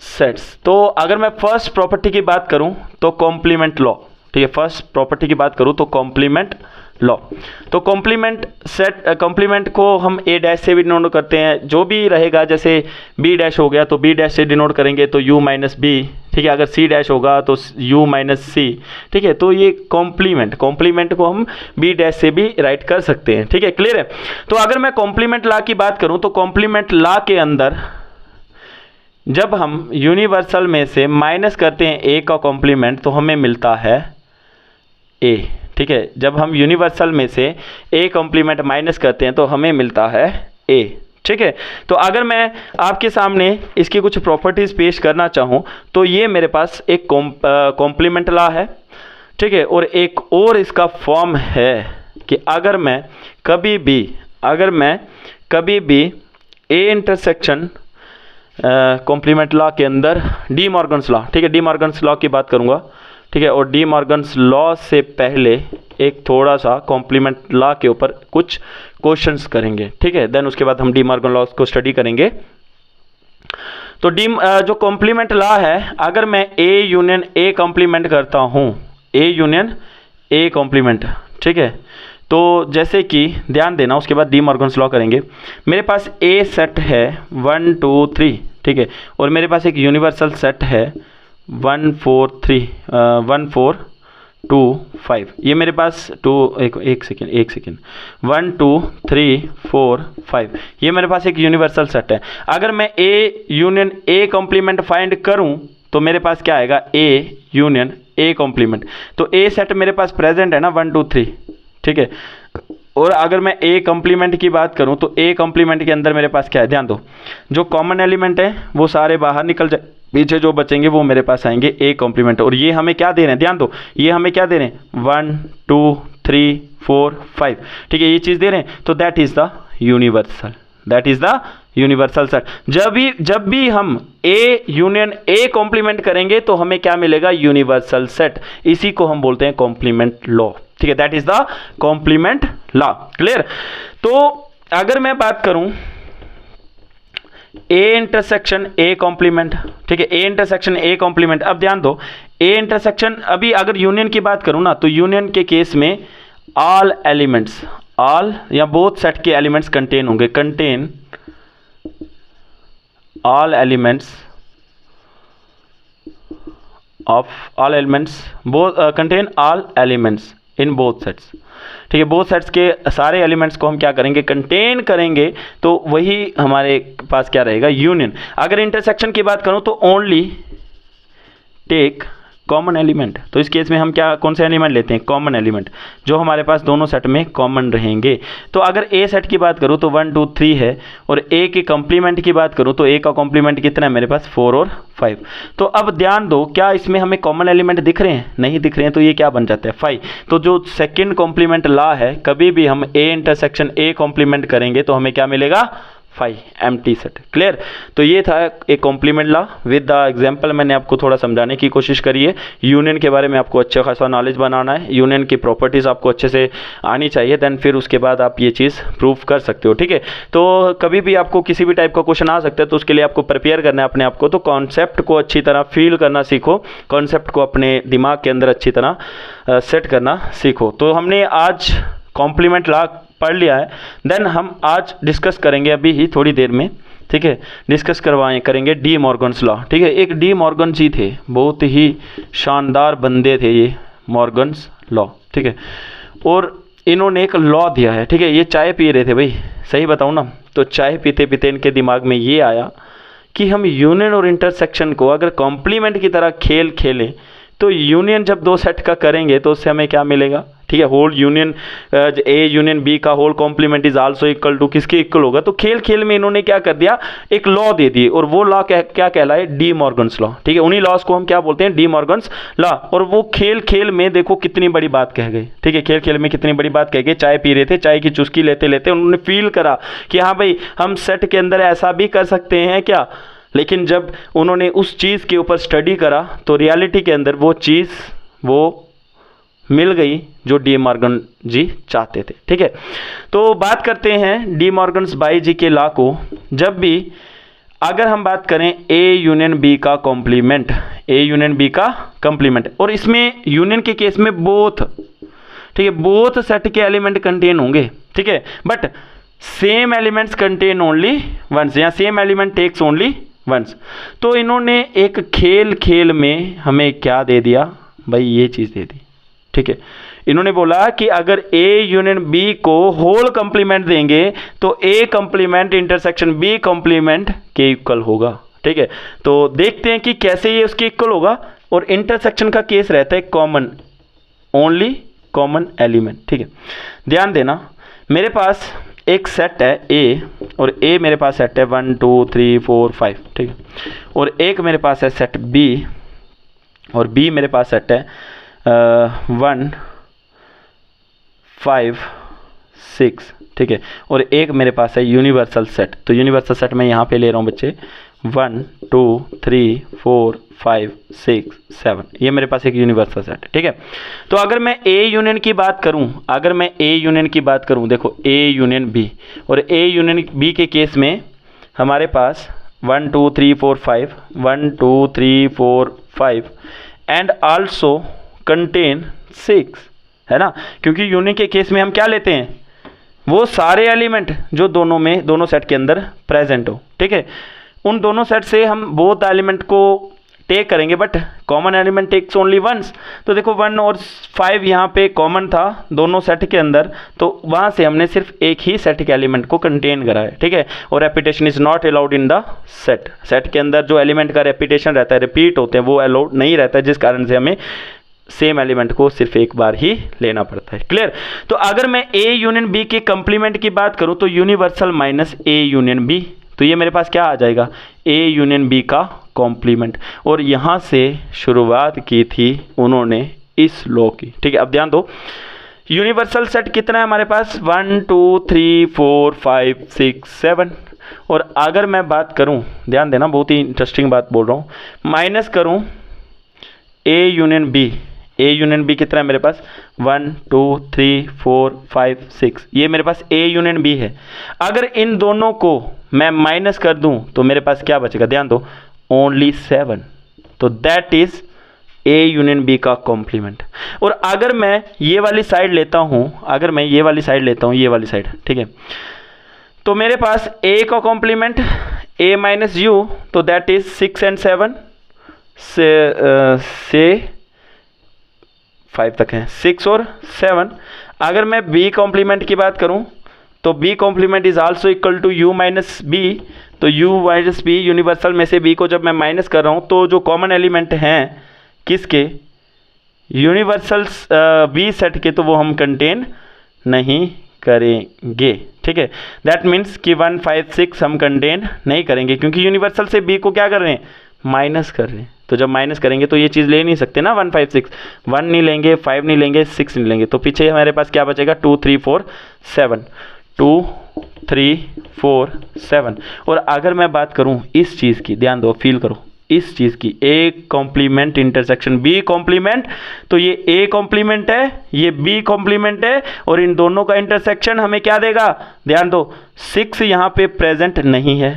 सेट्स। तो अगर मैं फर्स्ट प्रॉपर्टी की बात करूं तो कॉम्प्लीमेंट लॉ, ठीक है, फर्स्ट प्रॉपर्टी की बात करूं तो कॉम्प्लीमेंट लॉ। तो कॉम्प्लीमेंट सेट, कॉम्प्लीमेंट को हम ए डैश से भी डिनोट करते हैं, जो भी रहेगा, जैसे बी डैश हो गया तो बी डैश से डिनोट करेंगे तो यू माइनस बी, ठीक है, अगर सी डैश होगा तो यू माइनस सी, ठीक है। तो ये कॉम्प्लीमेंट को हम बी डैश से भी राइट कर सकते हैं, ठीक है। क्लियर है? तो अगर मैं कॉम्प्लीमेंट लॉ की बात करूं तो कॉम्प्लीमेंट लॉ के अंदर जब हम यूनिवर्सल में से माइनस करते हैं ए का कॉम्प्लीमेंट तो हमें मिलता है ए, ठीक है। जब हम यूनिवर्सल में से ए कॉम्प्लीमेंट माइनस करते हैं तो हमें मिलता है ए, ठीक है। तो अगर मैं आपके सामने इसकी कुछ प्रॉपर्टीज़ पेश करना चाहूँ तो ये मेरे पास एक कॉम्प्लीमेंट लॉ है, ठीक है। और एक और इसका फॉर्म है कि अगर मैं कभी भी ए इंटरसेक्शन कॉम्प्लीमेंट लॉ के अंदर डी मॉर्गन्स लॉ, ठीक है, डी मॉर्गन्स लॉ की बात करूँगा, ठीक है। और डी मॉर्गन्स लॉ से पहले एक थोड़ा सा कॉम्प्लीमेंट लॉ के ऊपर कुछ क्वेश्चंस करेंगे, ठीक है। देन उसके बाद हम डी मॉर्गन लॉ को स्टडी करेंगे। तो जो कॉम्प्लीमेंट लॉ है, अगर मैं ए यूनियन ए कॉम्प्लीमेंट करता हूँ, ए यूनियन ए कॉम्प्लीमेंट, ठीक है, तो जैसे कि ध्यान देना, उसके बाद डी मॉर्गन्स लॉ करेंगे। मेरे पास ए सेट है 1 2 3, ठीक है, और मेरे पास एक यूनिवर्सल सेट है 1 4 3 1 4 2 5। ये मेरे पास एक सेकेंड 1 2 3 4 5, ये मेरे पास एक यूनिवर्सल सेट है। अगर मैं A union A complement find करूं तो मेरे पास क्या आएगा, ए यूनियन ए कॉम्प्लीमेंट। तो ए सेट मेरे पास प्रेजेंट है ना 1 2 3, ठीक है। और अगर मैं ए कॉम्प्लीमेंट की बात करूं तो ए कॉम्प्लीमेंट के अंदर मेरे पास क्या है, ध्यान दो, जो कॉमन एलिमेंट है वो सारे बाहर पीछे जो बचेंगे वो मेरे पास आएंगे ए कॉम्प्लीमेंट। और ये हमें क्या दे रहे हैं, ध्यान दो, ये हमें क्या दे रहे हैं 1 2 3 4 5, ठीक है, ये चीज़ दे रहे हैं। तो that is the universal, that is the universal set. जब भी हम ए यूनियन ए कॉम्प्लीमेंट करेंगे तो हमें क्या मिलेगा, यूनिवर्सल सेट। इसी को हम बोलते हैं कॉम्प्लीमेंट लॉ, ठीक है, that is the complement law. Clear. तो अगर मैं बात करूं ए इंटरसेक्शन ए कॉम्प्लीमेंट, ठीक है, ए इंटरसेक्शन ए कॉम्प्लीमेंट। अब ध्यान दो, ए इंटरसेक्शन, अभी अगर यूनियन की बात करूं ना, तो यूनियन के केस में ऑल एलिमेंट्स, ऑल या बोथ सेट के एलिमेंट्स कंटेन होंगे, contain all elements both contain all elements in both sets, ठीक है, both sets के सारे एलिमेंट्स को हम क्या करेंगे, कंटेन करेंगे, तो वही हमारे पास क्या रहेगा, यूनियन। अगर इंटरसेक्शन की बात करूं तो ओनली टेक कॉमन एलिमेंट, तो इस केस में हम क्या, कौन से एलिमेंट लेते हैं, कॉमन एलिमेंट, जो हमारे पास दोनों सेट में कॉमन रहेंगे। तो अगर ए सेट की बात करूँ तो 1 2 3 है, और ए के कॉम्प्लीमेंट की बात करूँ तो ए का कॉम्प्लीमेंट कितना है मेरे पास, 4 और 5। तो अब ध्यान दो, क्या इसमें हमें कॉमन एलिमेंट दिख रहे हैं, नहीं दिख रहे हैं, तो ये क्या बन जाता है 5। तो जो सेकेंड कॉम्प्लीमेंट लॉ है, कभी भी हम ए इंटरसेक्शन ए कॉम्प्लीमेंट करेंगे तो हमें क्या मिलेगा, 5 एम्प्टी सेट। क्लियर। तो ये था एक complement law with the example, मैंने आपको थोड़ा समझाने की कोशिश करी है। यूनियन के बारे में आपको अच्छा खासा नॉलेज बनाना है, यूनियन की प्रॉपर्टीज़ आपको अच्छे से आनी चाहिए, देन फिर उसके बाद आप ये चीज़ प्रूव कर सकते हो, ठीक है। तो कभी भी आपको किसी भी टाइप का क्वेश्चन आ सकता है, तो उसके लिए आपको प्रिपेयर करना है अपने आप को। तो कॉन्सेप्ट को अच्छी तरह फील करना सीखो, कॉन्सेप्ट को अपने दिमाग के अंदर अच्छी तरह सेट करना सीखो। तो हमने आज कॉम्प्लीमेंट लॉ पढ़ लिया है, देन हम आज डिस्कस करेंगे अभी ही थोड़ी देर में, ठीक है, डिस्कस करेंगे डी मॉर्गन्स लॉ, ठीक है। एक डी मॉर्गन जी थे, बहुत ही शानदार बंदे थे ये मॉर्गन्स लॉ, ठीक है, और इन्होंने एक लॉ दिया है, ठीक है। ये चाय पी रहे थे भाई, सही बताऊँ ना, तो चाय पीते पीते इनके दिमाग में ये आया कि हम यूनियन और इंटरसेक्शन को अगर कॉम्प्लीमेंट की तरह खेल खेलें, तो यूनियन जब दो सेट का करेंगे तो उससे हमें क्या मिलेगा, ठीक है, whole union A union B का whole complement is also equal to किसके इक्वल होगा। तो खेल खेल में इन्होंने क्या कर दिया, एक लॉ दे दी, और वो लॉ क्या कहलाए, डी मॉर्गन्स लॉ, ठीक है। उन्हीं लॉस को हम क्या बोलते हैं, डी मॉर्गन्स लॉ। और वो खेल खेल में देखो कितनी बड़ी बात कह गए, ठीक है, खेल खेल में कितनी बड़ी बात कह गए। चाय पी रहे थे, चाय की चुस्की लेते लेते उन्होंने फील करा कि हाँ भाई, हम सेट के अंदर ऐसा भी कर सकते हैं क्या। लेकिन जब उन्होंने उस चीज़ के ऊपर स्टडी करा तो रियलिटी के अंदर वो चीज़ वो मिल गई जो डी मॉर्गन जी चाहते थे, ठीक है। तो बात करते हैं डी मॉर्गन्स बाई जी के लॉ को। जब भी अगर हम बात करें ए यूनियन बी का कॉम्प्लीमेंट, ए यूनियन बी का कॉम्प्लीमेंट, और इसमें यूनियन के केस में बोथ, ठीक है, बोथ सेट के एलिमेंट कंटेन होंगे, ठीक है, but same elements contain only once, या same element takes only once. तो इन्होंने एक खेल खेल में हमें क्या दे दिया भाई, ये चीज़ दे दी, ठीक है। इन्होंने बोला कि अगर ए यूनियन बी को होल कॉम्प्लीमेंट देंगे तो A complement intersection B complement के इक्वल होगा, ठीक है। तो देखते हैं कि कैसे ये उसके इक्वल होगा। और इंटरसेक्शन का केस रहता है कॉमन, ओनली कॉमन एलिमेंट, ठीक है। ध्यान देना, मेरे पास एक सेट है ए, और ए मेरे पास सेट है 1 2 3 4 5, ठीक है, और एक मेरे पास है सेट बी, और बी मेरे पास सेट है 1 5 6, ठीक है, और एक मेरे पास है यूनिवर्सल सेट। तो यूनिवर्सल सेट मैं यहाँ पे ले रहा हूँ बच्चे, 1 2 3 4 5 6 7, ये मेरे पास एक यूनिवर्सल सेट है, ठीक है। तो अगर मैं ए यूनियन की बात करूं, अगर मैं ए यूनियन की बात करूं, देखो ए यूनियन बी, और ए यूनियन बी के केस में हमारे पास 1 2 3 4 5 1 2 3 4 5 एंड आल्सो कंटेन 6, है ना, क्योंकि यूनियन के केस में हम क्या लेते हैं, वो सारे एलिमेंट जो दोनों सेट के अंदर प्रेजेंट हो, ठीक है। उन दोनों सेट से हम बोथ एलिमेंट को टेक करेंगे, but common element takes only once. तो देखो 1 और 5 यहाँ पे कॉमन था दोनों सेट के अंदर, तो वहाँ से हमने सिर्फ एक ही सेट के एलिमेंट को कंटेन करा है, ठीक है। और repetition is not allowed in the set, set के अंदर जो एलिमेंट का रेपिटेशन रहता है, रिपीट होते हैं, वो अलाउड नहीं रहता है, जिस कारण से हमें सेम एलिमेंट को सिर्फ एक बार ही लेना पड़ता है। क्लियर। तो अगर मैं ए यूनियन बी के कंप्लीमेंट की बात करूं तो universal minus A union B, तो ये मेरे पास क्या आ जाएगा, ए यूनियन बी का कॉम्प्लीमेंट, और यहाँ से शुरुआत की थी उन्होंने इस लॉ की। ठीक है, अब ध्यान दो, यूनिवर्सल सेट कितना है हमारे पास, 1 2 3 4 5 6 7। और अगर मैं बात करूं, ध्यान देना, बहुत ही इंटरेस्टिंग बात बोल रहा हूं, माइनस करूं A union B, A union B कितना है मेरे पास, 1 2 3 4 5 6, ये मेरे पास ए यूनियन बी है। अगर इन दोनों को मैं माइनस कर दूं तो मेरे पास क्या बचेगा, ध्यान दो, ओनली 7। तो that is A union B का कॉम्प्लीमेंट। और अगर मैं ये वाली साइड लेता हूं, अगर मैं ये वाली साइड लेता हूं, ये वाली साइड, ठीक है, तो मेरे पास ए का कॉम्प्लीमेंट ए माइनस यू, तो दैट इज 6 and 7 से 5 तक है, 6 और 7। अगर मैं बी कॉम्प्लीमेंट की बात करूं तो B complement is also equal to U minus B. तो यू माइनस बी, यूनिवर्सल में से बी को जब मैं माइनस कर रहा हूं तो जो कॉमन एलिमेंट हैं किसके, यूनिवर्सल्स बी सेट के, तो वो हम कंटेन नहीं करेंगे। ठीक है, दैट मीन्स कि 1 5 6 हम कंटेन नहीं करेंगे, क्योंकि यूनिवर्सल से बी को क्या कर रहे हैं, माइनस कर रहे हैं। तो जब माइनस करेंगे तो ये चीज़ ले नहीं सकते ना, 1 5 6, 1 नहीं लेंगे, 5 नहीं लेंगे, 6 नहीं लेंगे, तो पीछे हमारे पास क्या बचेगा, 2 3 4 7, 2 3 4 7। और अगर मैं बात करूं इस चीज़ की, ध्यान दो, फील करो इस चीज़ की, A complement intersection B complement, तो ये ए कॉम्प्लीमेंट है, ये बी कॉम्प्लीमेंट है, और इन दोनों का इंटरसेक्शन हमें क्या देगा, ध्यान दो, 6 यहाँ पे प्रेजेंट नहीं है,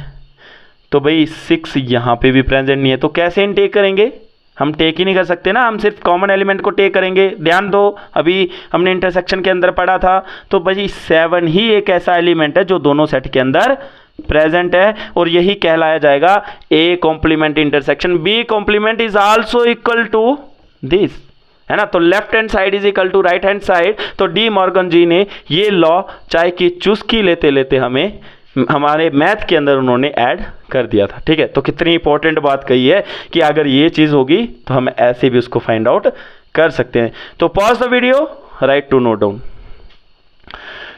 तो भाई 6 यहाँ पे भी प्रेजेंट नहीं है, तो कैसे इन टेक करेंगे, हम टेक ही नहीं कर सकते ना, हम सिर्फ कॉमन एलिमेंट को टेक करेंगे। ध्यान दो, अभी हमने इंटरसेक्शन के अंदर पढ़ा था, तो भाई 7 ही एक ऐसा एलिमेंट है जो दोनों सेट के अंदर प्रेजेंट है, और यही कहलाया जाएगा A complement intersection. B complement is also equal to this, है ना, तो left hand side is equal to right hand side. तो डी मॉर्गन जी ने ये लॉ चाय की चुस्की लेते लेते हमें हमारे मैथ के अंदर उन्होंने ऐड कर दिया था। ठीक है, तो कितनी इंपॉर्टेंट बात कही है कि अगर ये चीज़ होगी तो हम ऐसे भी उसको फाइंड आउट कर सकते हैं। तो pause the video, write to note down.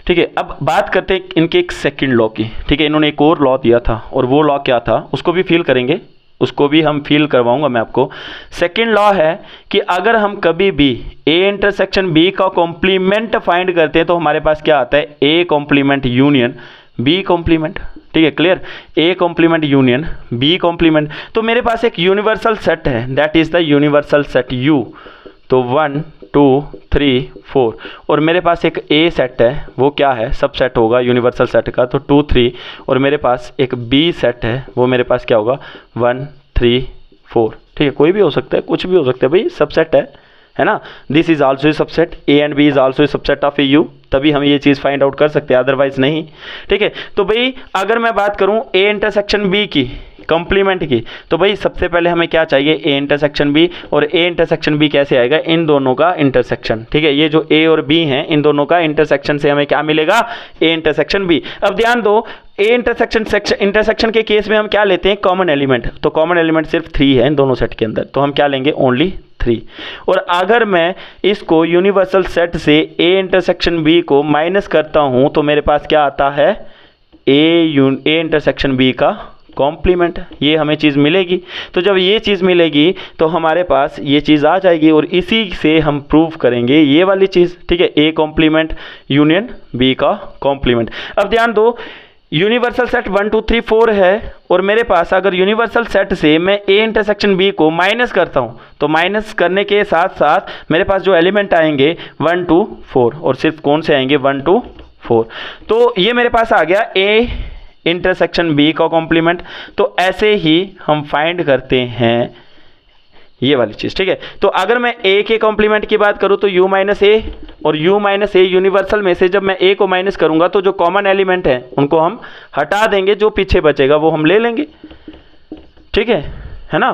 ठीक है, अब बात करते हैं इनके एक सेकंड लॉ की। ठीक है, इन्होंने एक और लॉ दिया था, और वो लॉ क्या था उसको भी फील करेंगे, उसको भी हम फील करवाऊंगा मैं आपको। सेकंड लॉ है कि अगर हम कभी भी ए इंटरसेक्शन बी का कॉम्प्लीमेंट फाइंड करते हैं तो हमारे पास क्या आता है, A complement union B complement. ठीक है, clear, A complement union B complement. तो मेरे पास एक यूनिवर्सल सेट है, that is the universal set U, तो 1 2 3 4, और मेरे पास एक ए सेट है, वो क्या है, सबसेट होगा यूनिवर्सल सेट का, तो 2 3, और मेरे पास एक बी सेट है, वो मेरे पास क्या होगा, 1 3 4। ठीक है, कोई भी हो सकता है, कुछ भी हो सकता है, भाई सबसेट है ना, this is also a subset, A and B is also a subset of A U, तभी हम ये चीज़ फाइंड आउट कर सकते हैं, अदरवाइज नहीं। ठीक है, तो भाई अगर मैं बात करूं ए इंटरसेक्शन बी की कॉम्प्लीमेंट की, तो भाई सबसे पहले हमें क्या चाहिए, ए इंटरसेक्शन बी, और ए इंटरसेक्शन बी कैसे आएगा, इन दोनों का इंटरसेक्शन। ठीक है, ये जो ए और बी हैं इन दोनों का इंटरसेक्शन से हमें क्या मिलेगा, ए इंटरसेक्शन बी। अब ध्यान दो, ए इंटरसेक्शन के केस में हम क्या लेते हैं, कॉमन एलिमेंट, तो कॉमन एलिमेंट सिर्फ 3 है इन दोनों सेट के अंदर, तो हम क्या लेंगे, ओनली 3। और अगर मैं इसको यूनिवर्सल सेट से ए इंटरसेक्शन बी को माइनस करता हूं तो मेरे पास क्या आता है, ए इंटरसेक्शन बी का कॉम्प्लीमेंट, ये हमें चीज़ मिलेगी। तो जब ये चीज़ मिलेगी तो हमारे पास ये चीज़ आ जाएगी, और इसी से हम प्रूव करेंगे ये वाली चीज़। ठीक है, ए कॉम्प्लीमेंट यूनियन बी का कॉम्प्लीमेंट। अब ध्यान दो, यूनिवर्सल सेट 1 2 3 4 है, और मेरे पास अगर यूनिवर्सल सेट से मैं ए इंटरसेक्शन बी को माइनस करता हूं, तो माइनस करने के साथ साथ मेरे पास जो एलिमेंट आएंगे 1 2 4, और सिर्फ कौन से आएंगे, 1 2 4। तो ये मेरे पास आ गया ए इंटरसेक्शन बी का कॉम्प्लीमेंट। तो ऐसे ही हम फाइंड करते हैं ये वाली चीज़। ठीक है, तो अगर मैं ए के कॉम्प्लीमेंट की बात करूं तो u माइनस ए, और u माइनस ए यूनिवर्सल में से जब मैं a को माइनस करूंगा तो जो कॉमन एलिमेंट है उनको हम हटा देंगे, जो पीछे बचेगा वो हम ले लेंगे। ठीक है ना।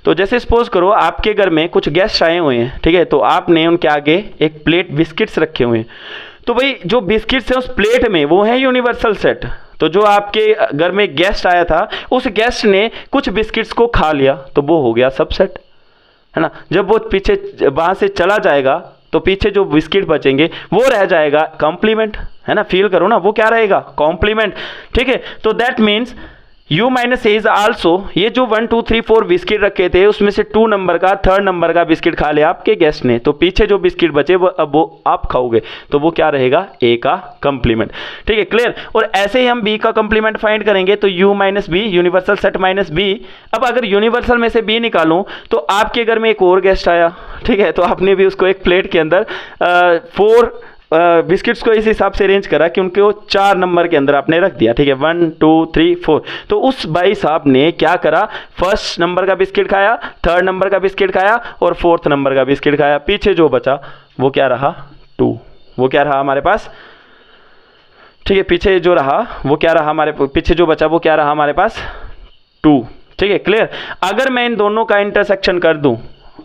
तो जैसे सपोज करो आपके घर में कुछ गेस्ट आए हुए हैं, ठीक है, तो आपने उनके आगे एक प्लेट बिस्किट्स रखे हुए हैं, तो भाई जो बिस्किट्स हैं उस प्लेट में वो है यूनिवर्सल सेट। तो जो आपके घर में गेस्ट आया था उस गेस्ट ने कुछ बिस्किट्स को खा लिया तो वो हो गया सबसेट, है ना। जब वो पीछे वहाँ से चला जाएगा तो पीछे जो बिस्किट बचेंगे वो रह जाएगा कॉम्प्लीमेंट, है ना। फील करो ना, वो क्या रहेगा, कॉम्प्लीमेंट। ठीक है, तो that means u minus A is also, ये जो 1 2 3 4 बिस्किट रखे थे उसमें से 2 नंबर का 3rd नंबर का बिस्किट खा लिया आपके गेस्ट ने, तो पीछे जो बिस्किट बचे वो अब वो आप खाओगे, तो वो क्या रहेगा, a का कंप्लीमेंट। ठीक है, क्लियर। और ऐसे ही हम b का कंप्लीमेंट फाइंड करेंगे, तो u minus B, universal set minus b। अब अगर यूनिवर्सल में से b निकालूं तो आपके घर में एक और गेस्ट आया, ठीक है, तो आपने भी उसको एक प्लेट के अंदर 4 बिस्किट्स को इस हिसाब से अरेंज करा कि उनको 4 नंबर के अंदर आपने रख दिया। ठीक है, 1 2 3 4। तो उस भाई साहब ने क्या करा, 1st नंबर का बिस्किट खाया, 3rd नंबर का बिस्किट खाया और 4th नंबर का बिस्किट खाया। पीछे जो बचा वो क्या रहा, 2। वो क्या रहा हमारे पास, ठीक है, पीछे जो रहा वो क्या रहा हमारे, पीछे जो बचा वो क्या रहा हमारे पास, 2। ठीक है, क्लियर। अगर मैं इन दोनों का इंटरसेक्शन कर दूं,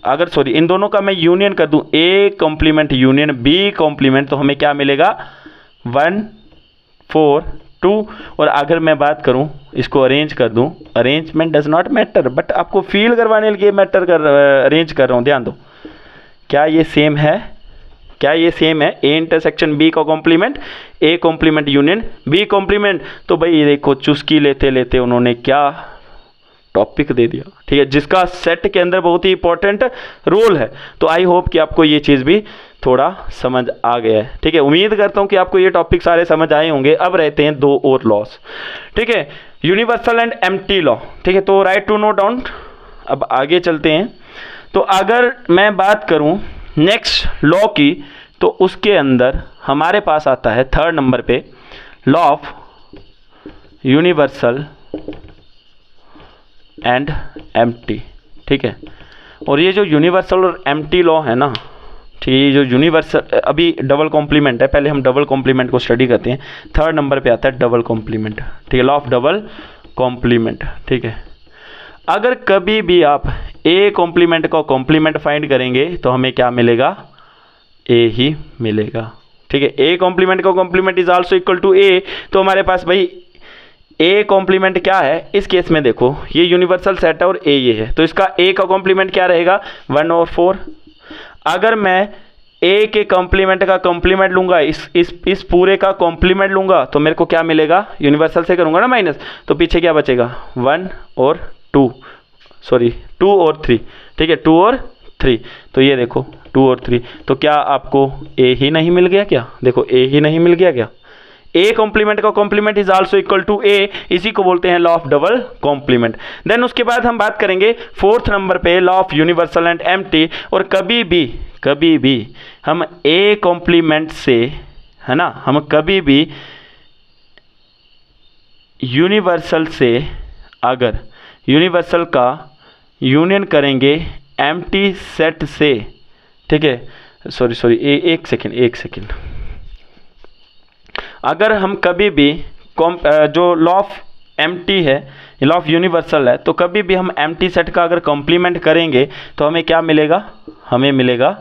अगर सॉरी इन दोनों का मैं यूनियन कर दूं, A complement union B complement, तो हमें क्या मिलेगा, 1 4 2। और अगर मैं बात करूं, इसको अरेंज कर दूं, arrangement does not matter, but आपको फील करवाने के लिए मैटर कर अरेंज कर रहा हूं, ध्यान दो। क्या ये सेम है, क्या ये सेम है, ए इंटरसेक्शन बी का complement, A complement union B complement. तो भाई ये देखो, चुस्की लेते लेते उन्होंने क्या टॉपिक दे दिया, ठीक है, जिसका सेट के अंदर बहुत ही इंपॉर्टेंट रोल है। तो आई होप कि आपको ये चीज़ भी थोड़ा समझ आ गया है। ठीक है, उम्मीद करता हूँ कि आपको ये टॉपिक सारे समझ आए होंगे। अब रहते हैं 2 और लॉस। ठीक है, यूनिवर्सल एंड एम्प्टी लॉ। ठीक है, तो राइट टू नोट डाउन। अब आगे चलते हैं। तो अगर मैं बात करूँ नेक्स्ट लॉ की, तो उसके अंदर हमारे पास आता है 3rd नंबर पे law of universal and empty. ठीक है, और ये जो यूनिवर्सल और एम्प्टी लॉ है ना, ठीक है, ये जो यूनिवर्सल अभी डबल कॉम्प्लीमेंट है, पहले हम डबल कॉम्प्लीमेंट को स्टडी करते हैं। 3rd नंबर पे आता है डबल कॉम्प्लीमेंट। ठीक है, लॉ ऑफ डबल कॉम्प्लीमेंट। ठीक है, अगर कभी भी आप ए कॉम्प्लीमेंट का कॉम्प्लीमेंट फाइंड करेंगे तो हमें क्या मिलेगा, ए ही मिलेगा। ठीक है, ए कॉम्प्लीमेंट का complement is also equal to A. तो हमारे पास भाई ए कॉम्प्लीमेंट क्या है, इस केस में देखो ये यूनिवर्सल सेट है और ए ये है, तो इसका ए का कॉम्प्लीमेंट क्या रहेगा, 1 और 4। अगर मैं ए के कॉम्प्लीमेंट का कॉम्प्लीमेंट लूंगा, इस पूरे का कॉम्प्लीमेंट लूंगा, तो मेरे को क्या मिलेगा, यूनिवर्सल से करूंगा ना माइनस, तो पीछे क्या बचेगा, 1 और 2, सॉरी 2 और 3। ठीक है, 2 और 3। तो ये देखो 2 और 3, तो क्या आपको ए ही नहीं मिल गया क्या, देखो ए ही नहीं मिल गया क्या। ए कॉम्प्लीमेंट का complement is also equal to A, इसी को बोलते हैं law of double complement. Then उसके बाद हम बात करेंगे 4th नंबर पे law of universal and empty. और कभी भी हम ए कॉम्प्लीमेंट से, है ना, हम कभी भी यूनिवर्सल से अगर यूनिवर्सल का यूनियन करेंगे एम्प्टी सेट से, ठीक है, सॉरी एक सेकेंड, अगर हम कभी भी जो लॉ ऑफ एम्प्टी है, लॉ ऑफ यूनिवर्सल है, तो कभी भी हम एम्प्टी सेट का अगर कॉम्प्लीमेंट करेंगे तो हमें क्या मिलेगा, हमें मिलेगा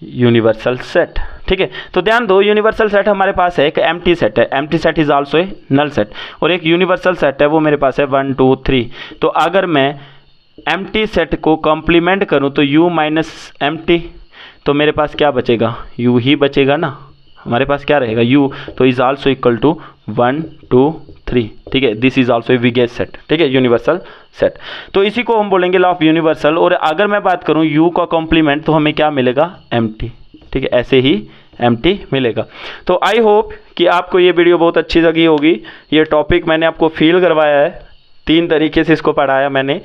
यूनिवर्सल सेट। ठीक है, तो ध्यान दो, यूनिवर्सल सेट हमारे पास है, एक एम्प्टी सेट है, empty set is also a null set, और एक यूनिवर्सल सेट है वो मेरे पास है 1 2 3। तो अगर मैं एम्प्टी सेट को कॉम्प्लीमेंट करूं तो u माइनस एम्प्टी, तो मेरे पास क्या बचेगा, u ही बचेगा ना, हमारे पास क्या रहेगा u, तो इज आल्सो इक्वल टू 1 2 3। ठीक है, दिस इज आल्सो ए विगेज सेट। ठीक है, यूनिवर्सल सेट, तो इसी को हम बोलेंगे लॉ ऑफ यूनिवर्सल। और अगर मैं बात करूं u का कॉम्प्लीमेंट, तो हमें क्या मिलेगा, एम्प्टी। ठीक है, ऐसे ही एम्प्टी मिलेगा। तो आई होप कि आपको ये वीडियो बहुत अच्छी लगी होगी। ये टॉपिक मैंने आपको फील करवाया है, 3 तरीके से इसको पढ़ाया मैंने,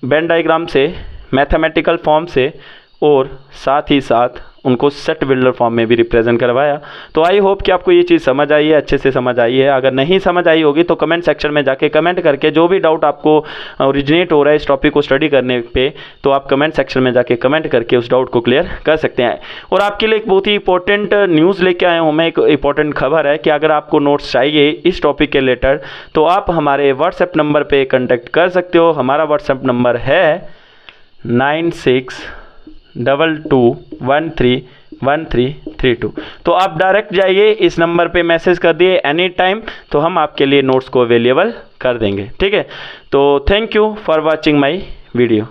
वेन डायग्राम से, मैथमेटिकल फॉर्म से, और साथ ही साथ उनको सेट बिल्डर फॉर्म में भी रिप्रेजेंट करवाया। तो आई होप कि आपको ये चीज़ समझ आई है, अच्छे से समझ आई है। अगर नहीं समझ आई होगी तो कमेंट सेक्शन में जाके कमेंट करके जो भी डाउट आपको ओरिजिनेट हो रहा है इस टॉपिक को स्टडी करने पे, तो आप कमेंट सेक्शन में जाके कमेंट करके उस डाउट को क्लियर कर सकते हैं। और आपके लिए एक बहुत ही इंपॉर्टेंट न्यूज़ लेके आया हूँ मैं, एक इंपॉर्टेंट खबर है कि अगर आपको नोट्स चाहिए इस टॉपिक के रिलेटेड, तो आप हमारे व्हाट्सएप नंबर पर कॉन्टैक्ट कर सकते हो। हमारा व्हाट्सएप नंबर है 9622131332। तो आप डायरेक्ट जाइए, इस नंबर पे मैसेज कर दिए एनी टाइम, तो हम आपके लिए नोट्स को अवेलेबल कर देंगे। ठीक है, तो thank you for watching my video.